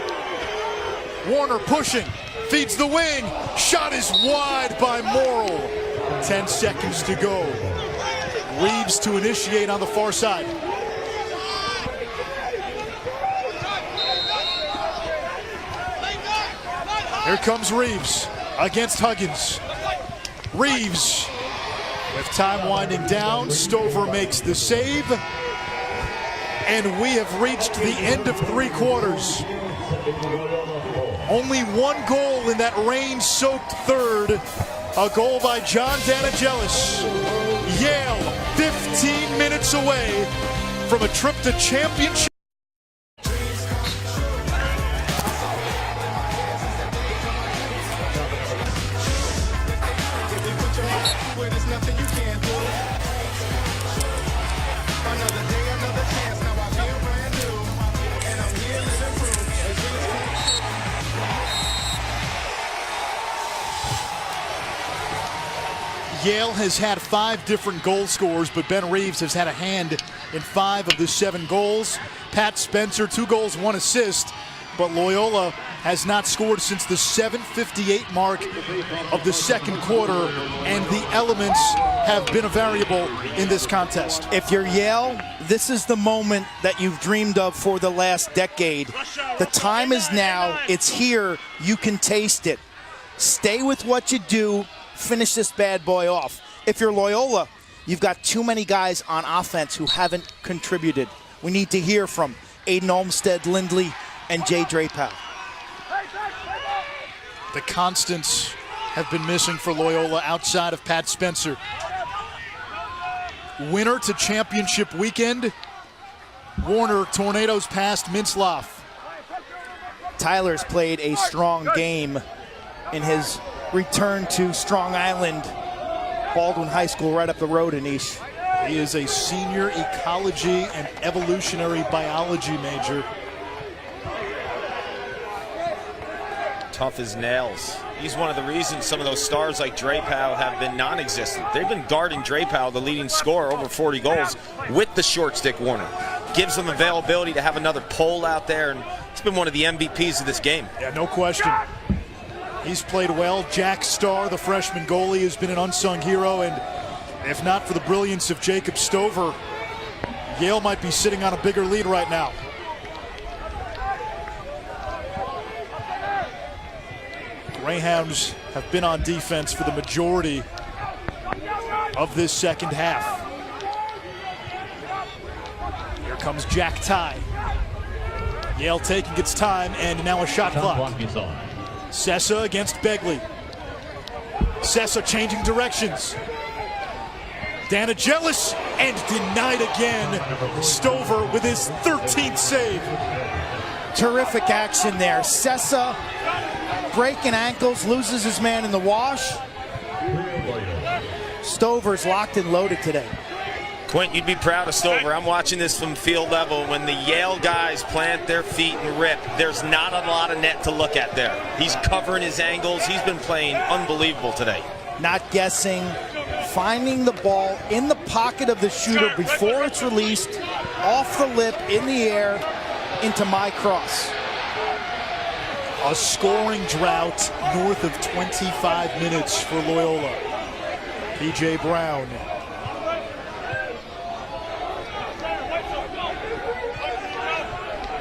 Warner pushing, feeds the wing. Shot is wide by Morrill. 10 seconds to go. Reeves to initiate on the far side. Here comes Reeves against Huggins. Reeves with time winding down. Stover makes the save. And we have reached the end of 3 quarters. Only 1 goal in that rain-soaked third. A goal by John Danagelis. Yale 15 minutes away from a trip to championship. Yale has had 5 different goal scorers, but Ben Reeves has had a hand in 5 of the 7 goals. Pat Spencer, 2 goals, 1 assist, but Loyola has not scored since the 7:58 mark of the second quarter, and the elements have been a variable in this contest. If you're Yale, this is the moment that you've dreamed of for the last decade. The time is now. It's here. You can taste it. Stay with what you do. Finish this bad boy off. If you're Loyola, you've got too many guys on offense who haven't contributed. We need to hear from Aiden Olmstead, Lindley, and Jay Drapeau. The constants have been missing for Loyola outside of Pat Spencer. Winner to championship weekend. Warner tornadoes past Mintzlaff. Tyler's played a strong game in his return to Strong Island, Baldwin High School right up the road in Niche. He is a senior ecology and evolutionary biology major. Tough as nails. He's one of the reasons some of those stars like Drapeau have been non-existent. They've been guarding Drapeau, the leading scorer, over 40 goals with the short stick Warner. Gives them availability to have another pole out there, and it's been one of the MVPs of this game. Yeah, no question. He's played well. Jack Starr, the freshman goalie, has been an unsung hero, and if not for the brilliance of Jacob Stover, Yale might be sitting on a bigger lead right now. Greyhounds have been on defense for the majority of this second half. Here comes Jack Ty. Yale taking its time, and now a shot clock. Sessa against Begley. Sessa changing directions. Danagelis, and denied again. Stover with his 13th save. Terrific action there. Sessa breaking ankles, loses his man in the wash. Stover's locked and loaded today. Quint, you'd be proud of Stover. I'm watching this from field level. When the Yale guys plant their feet and rip, there's not a lot of net to look at there. He's covering his angles. He's been playing unbelievable today. Not guessing, finding the ball in the pocket of the shooter before it's released, off the lip, in the air, into my cross. A scoring drought north of 25 minutes for Loyola. P.J. Brown.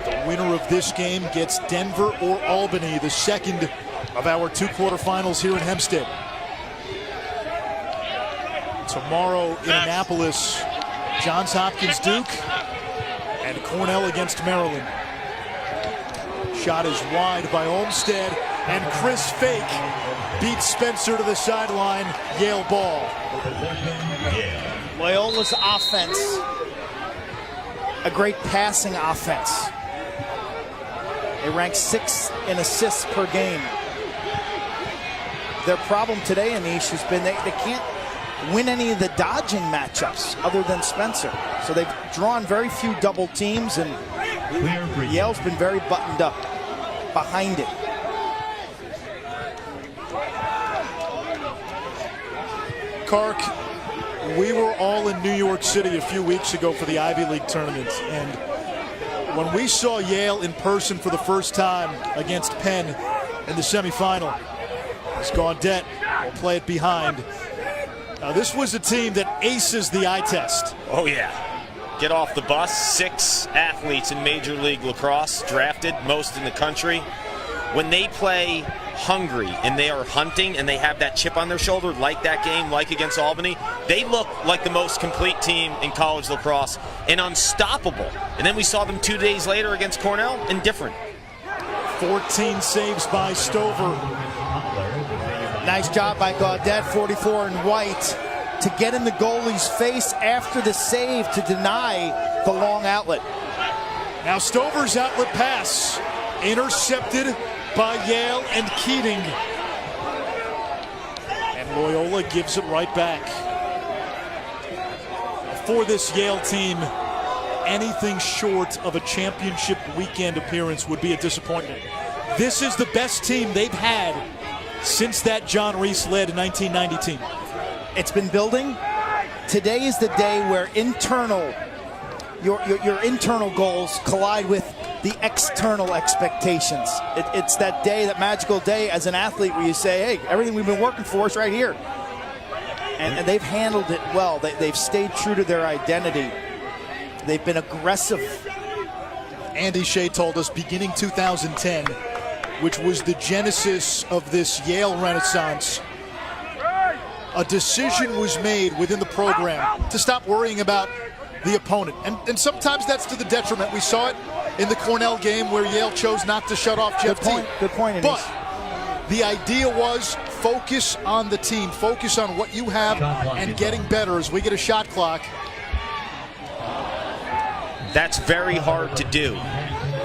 The winner of this game gets Denver or Albany, the second of our two quarterfinals here in Hempstead. Tomorrow in Annapolis, Johns Hopkins Duke and Cornell against Maryland. Shot is wide by Olmstead, and Chris Fake beats Spencer to the sideline. Yale ball. Loyola's offense, a great passing offense. They rank 6th in assists per game. Their problem today, Anish, has been they can't win any of the dodging matchups other than Spencer. So they've drawn very few double teams, and Yale's been very buttoned up behind it. Kark, we were all in New York City a few weeks ago for the Ivy League tournament, and when we saw Yale in person for the first time against Penn in the semifinal, it's Gaudet will play it behind. Now, this was a team that aces the eye test. Oh, yeah. Get off the bus. 6 athletes in Major League Lacrosse, drafted, most in the country. When they play hungry and they are hunting and they have that chip on their shoulder, like that game, like against Albany, they look like the most complete team in college lacrosse and unstoppable. And then we saw them 2 days later against Cornell, and different. 14 saves by Stover. Nice job by Gaudet, 44 in white, to get in the goalie's face after the save to deny the long outlet. Now Stover's outlet pass intercepted by Yale and Keating. And Loyola gives it right back. For this Yale team, anything short of a championship weekend appearance would be a disappointment. This is the best team they've had since that John Reese-led 1990 team. It's been building. Today is the day where your internal goals collide with the external expectations. It's that day, that magical day as an athlete where you say, hey, everything we've been working for is right here. And they've handled it well. They've stayed true to their identity. They've been aggressive. Andy Shea told us beginning 2010, which was the genesis of this Yale Renaissance, a decision was made within the program to stop worrying about the opponent. And sometimes that's to the detriment. We saw it in the Cornell game where Yale chose not to shut off Jeff Teague. Good point. But the idea was focus on the team, focus on what you have and getting better as we get a shot clock. That's very hard to do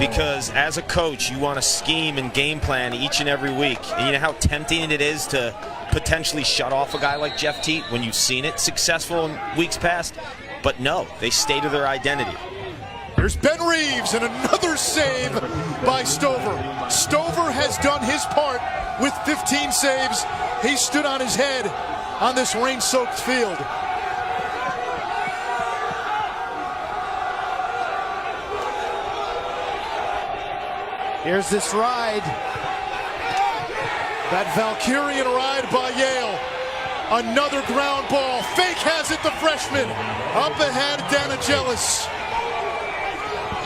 because as a coach, you want to scheme and game plan each and every week. And you know how tempting it is to potentially shut off a guy like Jeff Teague when you've seen it successful in weeks past? But no, they stay to their identity. There's Ben Reeves and another save by Stover. Stover has done his part with 15 saves. He stood on his head on this rain-soaked field. Here's this ride. That Valkyrian ride by Yale. Another ground ball. Fake has it, the freshman. Up ahead, Danagelis.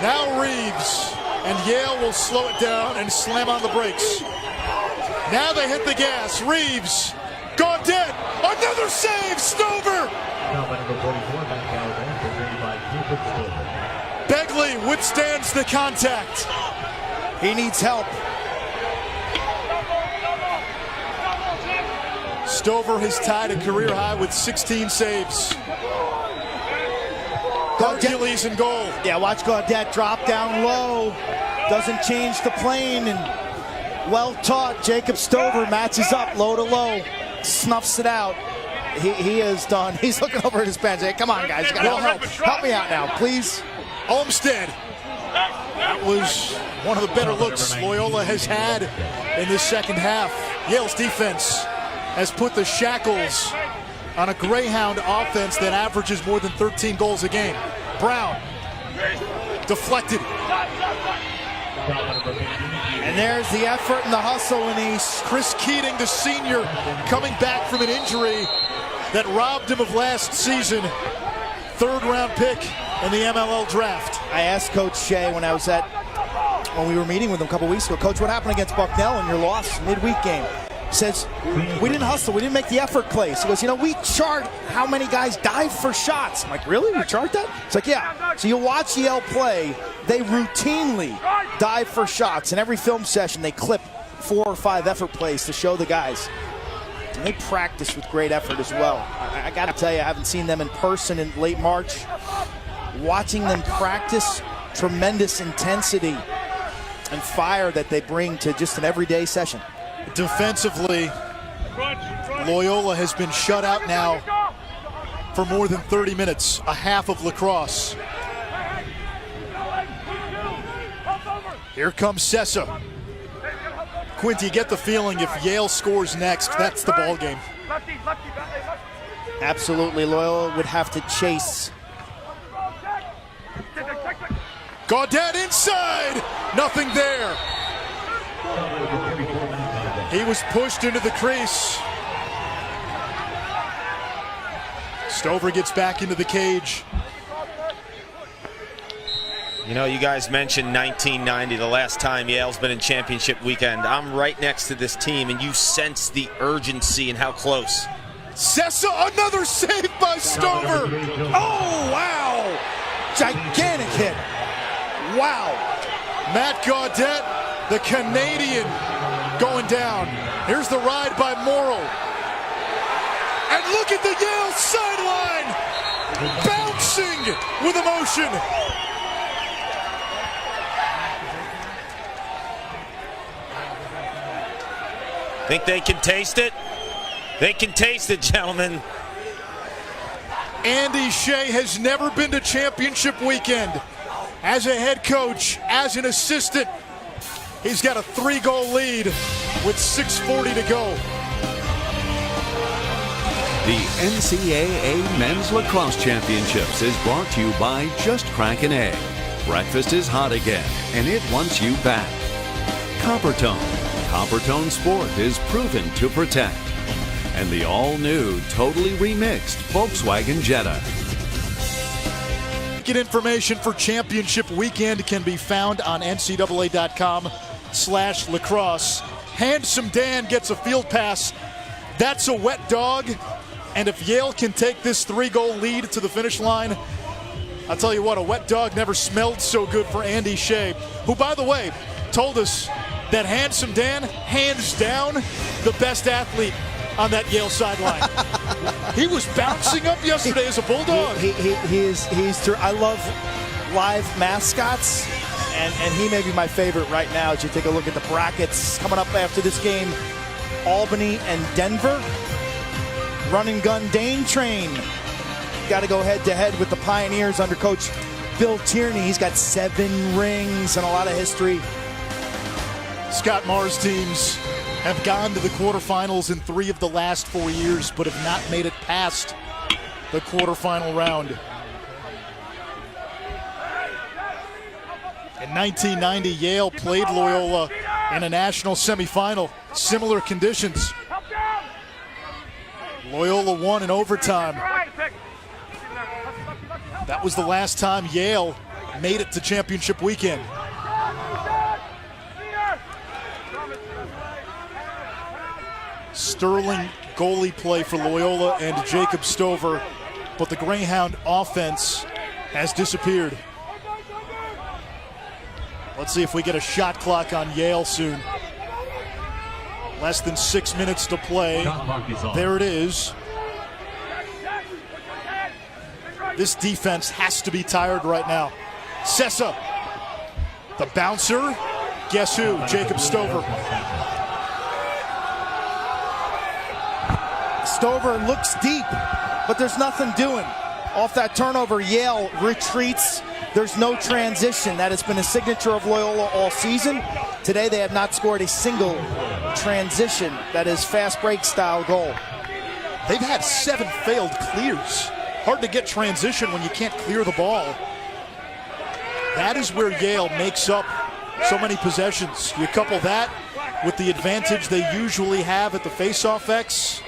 Now Reeves. And Yale will slow it down and slam on the brakes. Now they hit the gas. Reeves. Gaudet. Another save. Stover. Begley withstands the contact. He needs help. Stover has tied a career high with 16 saves. Hercules in goal. Yeah, watch Gaudet drop down low. Doesn't change the plane. And well taught, Jacob Stover matches up low to low. Snuffs it out. He is done. He's looking over at his bench. Hey, come on, guys. You gotta help. Help me out now, please. Olmstead. That was one of the better looks Loyola has had in this second half. Yale's defense has put the shackles on a Greyhound offense that averages more than 13 goals a game. Brown, deflected. And there's the effort and the hustle in East. Chris Keating, the senior, coming back from an injury that robbed him of last season. Third-round pick in the MLL draft. I asked Coach Shea when we were meeting with him a couple weeks ago, Coach, what happened against Bucknell in your loss midweek game? He says, we didn't hustle, we didn't make the effort plays. He goes, we chart how many guys dive for shots. I'm like, really? We chart that? It's like, yeah. So you watch Yale play, they routinely dive for shots. In every film session, they clip 4 or 5 effort plays to show the guys. And they practice with great effort as well. I got to tell you, I haven't seen them in person in late March. Watching them practice, tremendous intensity and fire that they bring to just an everyday session. Defensively, Loyola has been shut out now for more than 30 minutes, a half of Lacrosse. Here comes Sessa. Quinty, you get the feeling if Yale scores next, that's the ball game. Absolutely, Loyola would have to chase. Gaudet inside, nothing there. He was pushed into the crease. Stover gets back into the cage. You know, you guys mentioned 1990, the last time Yale's been in championship weekend. I'm right next to this team, and you sense the urgency and how close. Sessa, another save by Stover. Oh, wow. Gigantic hit. Wow. Matt Gaudet, the Canadian, going down. Here's the ride by Morrill. And look at the Yale sideline, bouncing with emotion. Think they can taste it? They can taste it, gentlemen. Andy Shea has never been to championship weekend. As a head coach, as an assistant, he's got a 3-goal lead with 6:40 to go. The NCAA Men's Lacrosse Championships is brought to you by Just Crack an Egg. Breakfast is hot again, and it wants you back. Coppertone. Coppertone Sport is proven to protect. and the all-new, totally remixed Volkswagen Jetta. Ticket information for championship weekend can be found on ncaa.com/lacrosse. Handsome Dan gets a field pass. That's a wet dog. And if Yale can take this 3-goal lead to the finish line, I'll tell you what, a wet dog never smelled so good for Andy Shea, who, by the way, told us that Handsome Dan, hands down, the best athlete on that Yale sideline. He was bouncing up yesterday as a Bulldog. I love live mascots, and he may be my favorite right now as you take a look at the brackets coming up after this game. Albany and Denver. Run and gun Dane Train. Got to go head-to-head with the Pioneers under Coach Bill Tierney. He's got 7 rings and a lot of history. Scott Marr's teams have gone to the quarterfinals in 3 of the last 4 years, but have not made it past the quarterfinal round. In 1990, Yale played Loyola in a national semifinal. Similar conditions. Loyola won in overtime. That was the last time Yale made it to championship weekend. Sterling goalie play for Loyola and Jacob Stover, but the Greyhound offense has disappeared. Let's see if we get a shot clock on Yale soon. Less than 6 minutes to play. There it is. This defense has to be tired right now. Sessa, the bouncer. Guess who? Jacob Stover. Stover looks deep, but there's nothing doing. Off that turnover, Yale retreats. There's no transition. That has been a signature of Loyola all season. Today they have not scored a single transition. That is fast break style goal. They've had 7 failed clears. Hard to get transition when you can't clear the ball. That is where Yale makes up so many possessions. You couple that with the advantage they usually have at the faceoff X.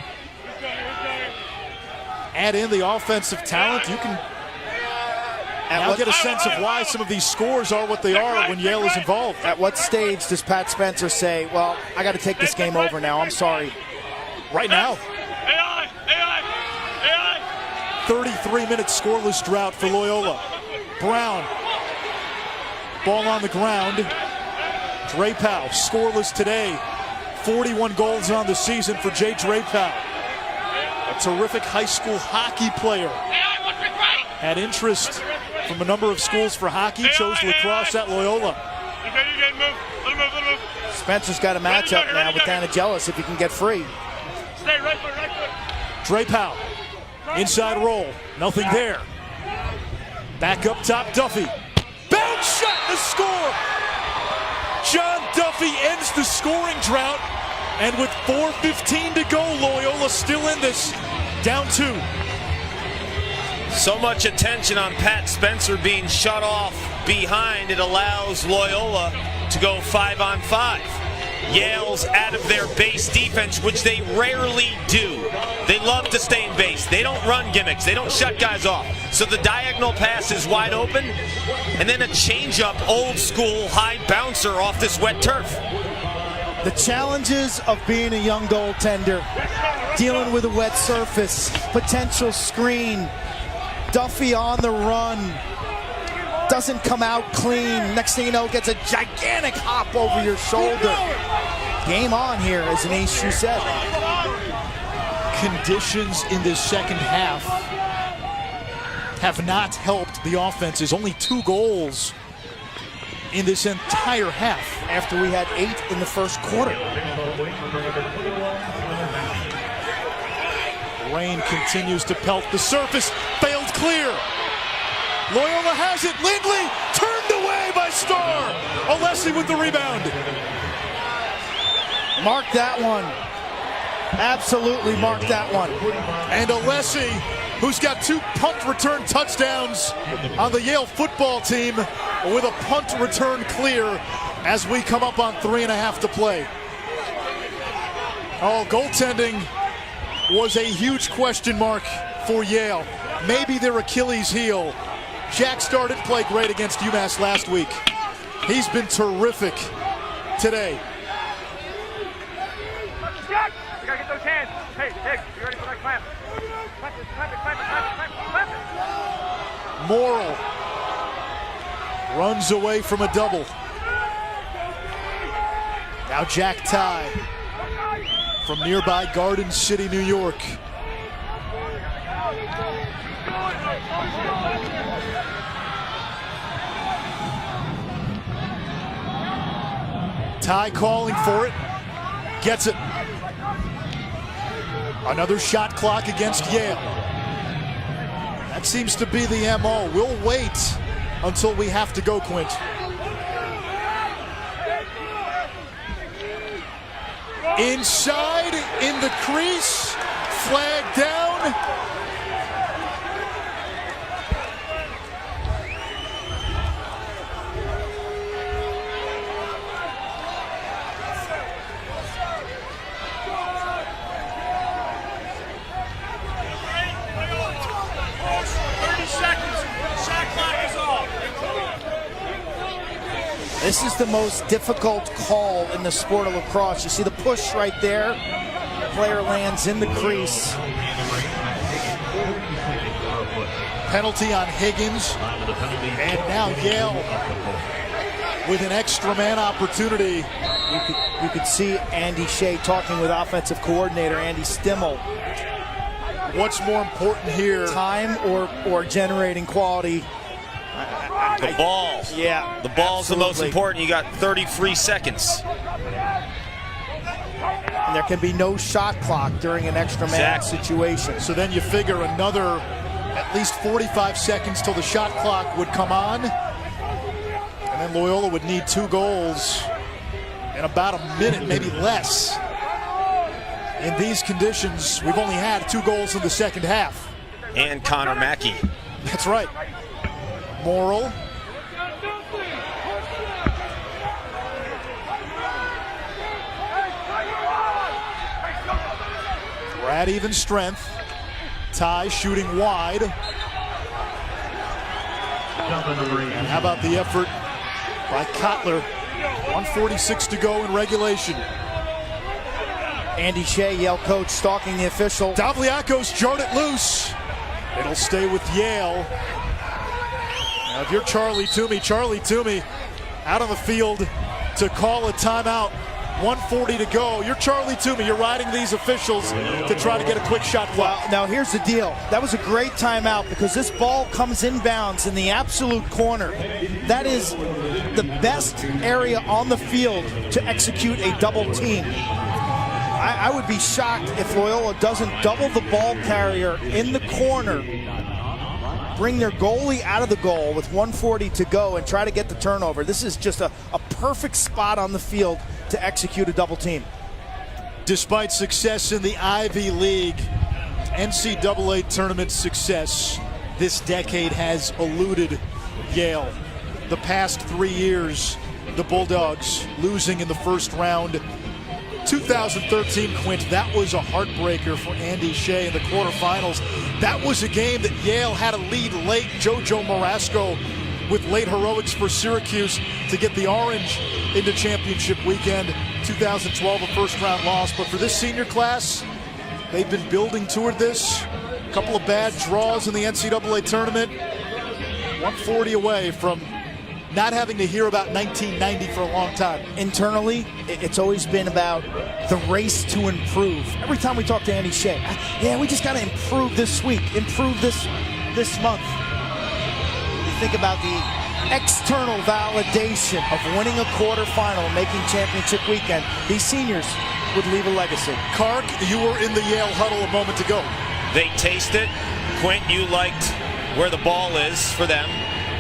Add in the offensive talent, you can now get a sense of why some of these scores are what they are when Yale is involved. At what stage does Pat Spencer say, well, I got to take this game over now, I'm sorry? Right now. 33-minute scoreless drought for Loyola. Brown. Ball on the ground. Drapeau, scoreless today. 41 goals on the season for Jay Drapeau. A terrific high school hockey player. Had interest from a number of schools for hockey, chose lacrosse at Loyola. Spencer's got a matchup now with Danagelis if he can get free. Stay right foot, right foot. Drapeau, inside roll, nothing there. Back up top, Duffy. Bounce shot, the score! John Duffy ends the scoring drought, and with 4:15 to go, Loyola still in this, down 2. So much attention on Pat Spencer being shut off behind. It allows Loyola to go 5-on-5. Yale's out of their base defense, which they rarely do. They love to stay in base. They don't run gimmicks. They don't shut guys off. So the diagonal pass is wide open, and then a change-up, old-school high bouncer off this wet turf. The challenges of being a young goaltender, dealing with a wet surface, potential screen, Duffy on the run, doesn't come out clean. Next thing you know, gets a gigantic hop over your shoulder. Game on here, as Anish, you said. Conditions in this second half have not helped the offenses. Only 2 goals in this entire half. After we had 8 in the first quarter. Rain continues to pelt the surface. Failed clear. Loyola has it. Lindley turned away by Starr. Alessi with the rebound. Mark that one. Absolutely mark that one. And Alessi, who's got 2 punt return touchdowns on the Yale football team, with a punt return clear as we come up on 3.5 to play. Oh, goaltending was a huge question mark for Yale. Maybe their Achilles heel. Jack started to play great against UMass last week. He's been terrific today. Jack, you gotta get those hands. Hey, Higgs, you ready for that clamp? Clamp it, clamp it, clamp it, clamp it, clamp it, clamp it. Morrill runs away from a double. Now Jack Ty from nearby Garden City, New York. Ty calling for it, gets it. Another shot clock against Yale. That seems to be the MO. We'll wait until we have to go, Quint. Inside, in the crease, flag down. This is the most difficult call in the sport of lacrosse. You see the push right there. Player lands in the crease. Penalty on Higgins. And now Yale with an extra man opportunity. You could see Andy Shea talking with offensive coordinator Andy Stimmel. What's more important here? Time or generating quality? The ball. Yeah. The ball's absolutely. the most important. You got 30 free seconds. And there can be no shot clock during an extra man situation. So then you figure another at least 45 seconds till the shot clock would come on. And then Loyola would need 2 goals in about a minute, maybe less. In these conditions, we've only had 2 goals in the second half. And Connor Mackey. That's right. Morrill. We're at even strength. Ty shooting wide. And how about the effort by Kotler? 1:46 to go in regulation. Andy Shea, Yale coach, stalking the official. Davliakos jarred it loose. It'll stay with Yale. Now if you're Charlie Toomey out on the field to call a timeout. 1:40 to go. You're Charlie Toomey. You're riding these officials to try to get a quick shot clock. Well, now here's the deal. That was a great timeout because this ball comes inbounds in the absolute corner. That is the best area on the field to execute a double team. I would be shocked if Loyola doesn't double the ball carrier in the corner, bring their goalie out of the goal with 1:40 to go and try to get the turnover. This is just a perfect spot on the field to execute a double team. Despite success in the Ivy League, NCAA tournament success this decade has eluded Yale. The past 3 years, the Bulldogs losing in the first round. 2013, Quint, that was a heartbreaker for Andy Shea in the quarterfinals. That was a game that Yale had a lead late. Jojo Marasco with late heroics for Syracuse to get the Orange into championship weekend. 2012, a first-round loss. But for this senior class, they've been building toward this. A couple of bad draws in the NCAA tournament. 140 away from not having to hear about 1990 for a long time. Internally, it's always been about the race to improve. Every time we talk to Andy Shea, yeah, we just got to improve this week, improve this month. You think about the external validation of winning a quarterfinal and making championship weekend. These seniors would leave a legacy. Kark, you were in the Yale huddle a moment ago. They taste it. Quint, you liked where the ball is for them.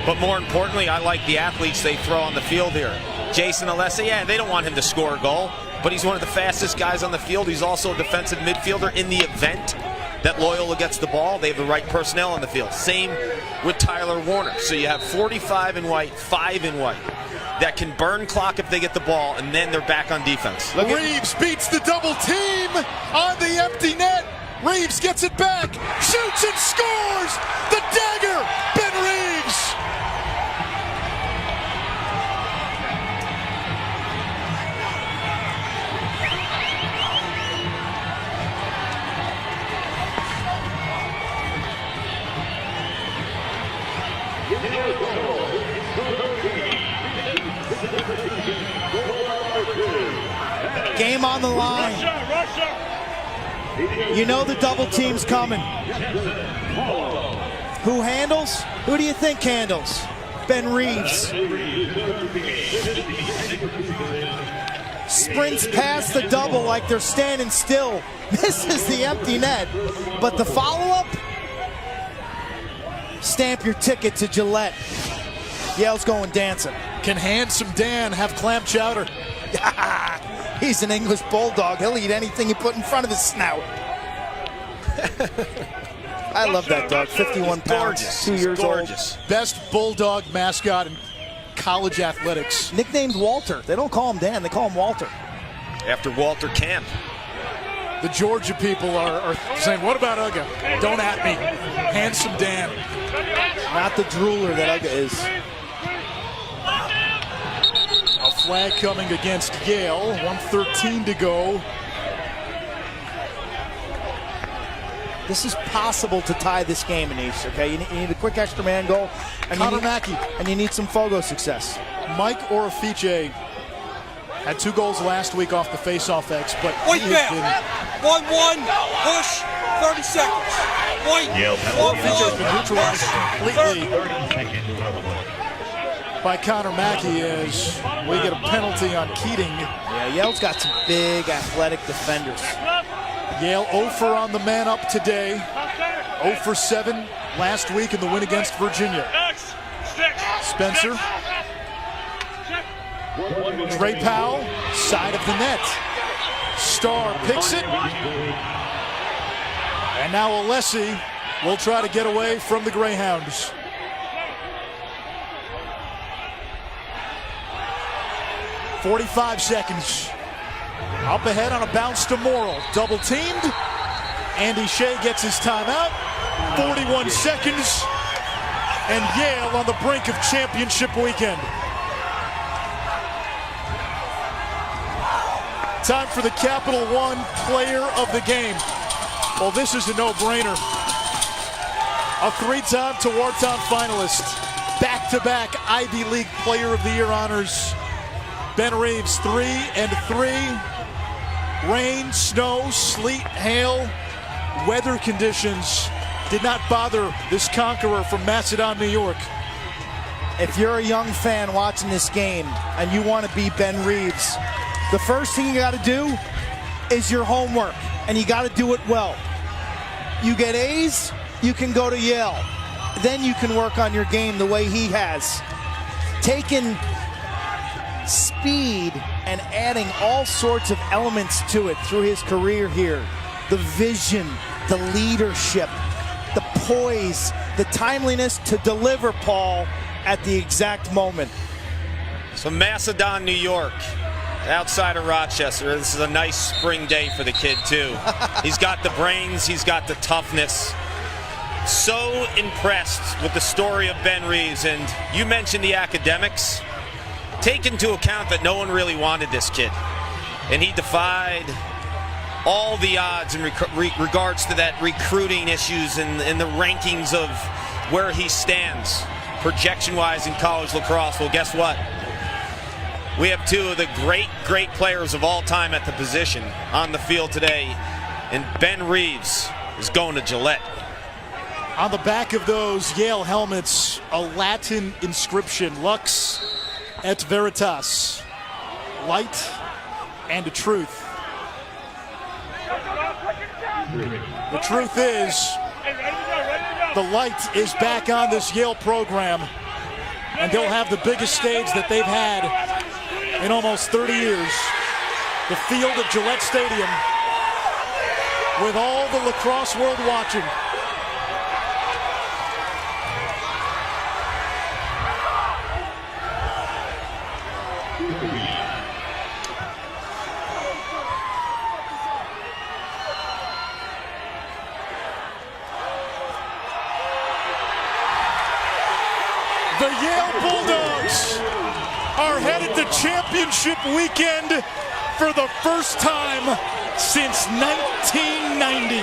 But more importantly, I like the athletes they throw on the field here. Jason Alessi, yeah, they don't want him to score a goal, but he's one of the fastest guys on the field. He's also a defensive midfielder in the event that Loyola gets the ball. They have the right personnel on the field. Same with Tyler Warner. So you have 45 in white, 5 in white that can burn clock if they get the ball, and then they're back on defense. Reeves beats the double team on the empty net. Reeves gets it back, shoots and scores! The dagger, Ben Reeves! Game on the line. You know the double team's coming. Who handles? Who do you think handles? Ben Reeves. Sprints past the double like they're standing still. Misses the empty net. But the follow-up? Stamp your ticket to Gillette. Yale's going dancing. Can Handsome Dan have clam chowder? He's an English bulldog. He'll eat anything you put in front of his snout. I love that dog. 51 pounds, 2 years old. Best bulldog mascot in college athletics. Nicknamed Walter. They don't call him Dan, they call him Walter. After Walter Camp. The Georgia people are saying, what about Uga? Don't at me. Handsome Dan. Not the drooler that Uga is. A flag coming against Yale. 1:13 to go. This is possible to tie this game, Anish, okay? You need a quick extra man goal. And Connor Mackey. And you need some Fogo success. Mike Orafice had 2 goals last week off the face-off X, but Wait he there. has 1-1, push, 30 seconds. Wait. Orafice has been neutralized completely by Connor Mackey as we get a penalty on Keating. Yeah, Yale's got some big athletic defenders. Yale 0 for on the man up today. 0 for 7 last week in the win against Virginia. Spencer. Trey Powell, side of the net. Starr picks it. And now Alessi will try to get away from the Greyhounds. .45 seconds. Up ahead on a bounce to Morrill. Double teamed. Andy Shea gets his timeout. 41 seconds. And Yale on the brink of championship weekend. Time for the Capital One player of the game. Well, this is a no-brainer. A 3-time Tewaaraton finalist. Back-to-back Ivy League Player of the Year honors. Ben Reeves, 3 and 3. Rain, snow, sleet, hail, weather conditions did not bother this conqueror from Macedon, New York. If you're a young fan watching this game and you want to be Ben Reeves, the first thing you got to do is your homework, and you got to do it well. You get A's, you can go to Yale. Then you can work on your game the way he has. Taking speed and adding all sorts of elements to it through his career here. The vision, the leadership, the poise, the timeliness to deliver, Paul, at the exact moment. So Macedon, New York, outside of Rochester. This is a nice spring day for the kid, too. He's got the brains, he's got the toughness. So impressed with the story of Ben Reeves, and you mentioned the academics. Take into account that no one really wanted this kid, and he defied all the odds in regards to that recruiting issues and the rankings of where he stands projection-wise in college lacrosse. Well, guess what? We have 2 of the great players of all time at the position on the field today, and Ben Reeves is going to Gillette. On the back of those Yale helmets, a Latin inscription, Lux et Veritas, light and truth. The truth is, the light is back on this Yale program, and they'll have the biggest stage that they've had in almost 30 years. The field at Gillette Stadium, with all the lacrosse world watching. The Yale Bulldogs are headed to championship weekend for the first time since 1990.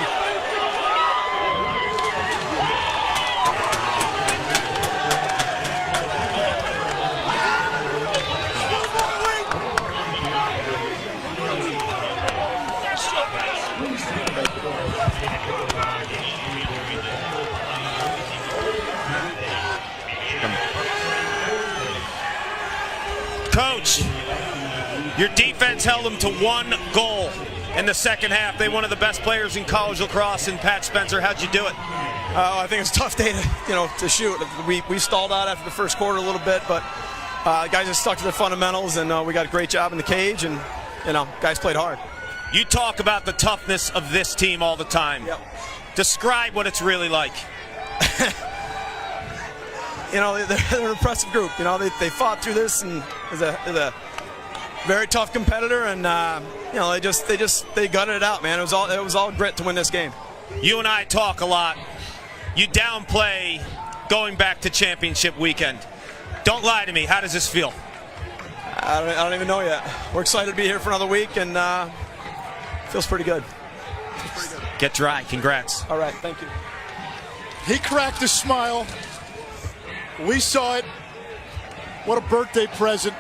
Coach, your defense held them to 1 goal in the second half. They one of the best players in college lacrosse, and Pat Spencer, how'd you do it? I think it's a tough day to shoot. We stalled out after the first quarter a little bit, but guys just stuck to their fundamentals, and we got a great job in the cage, and guys played hard. You talk about the toughness of this team all the time. Yep. Describe what it's really like. They're an impressive group. They fought through this, and is a very tough competitor, and they gutted it out, man. It was all grit to win this game. You and I talk a lot. You downplay going back to championship weekend. Don't lie to me. How does this feel? I don't even know yet. We're excited to be here for another week, and feels pretty good. Get dry. Congrats. All right, thank you. He cracked a smile. We saw it. What a birthday present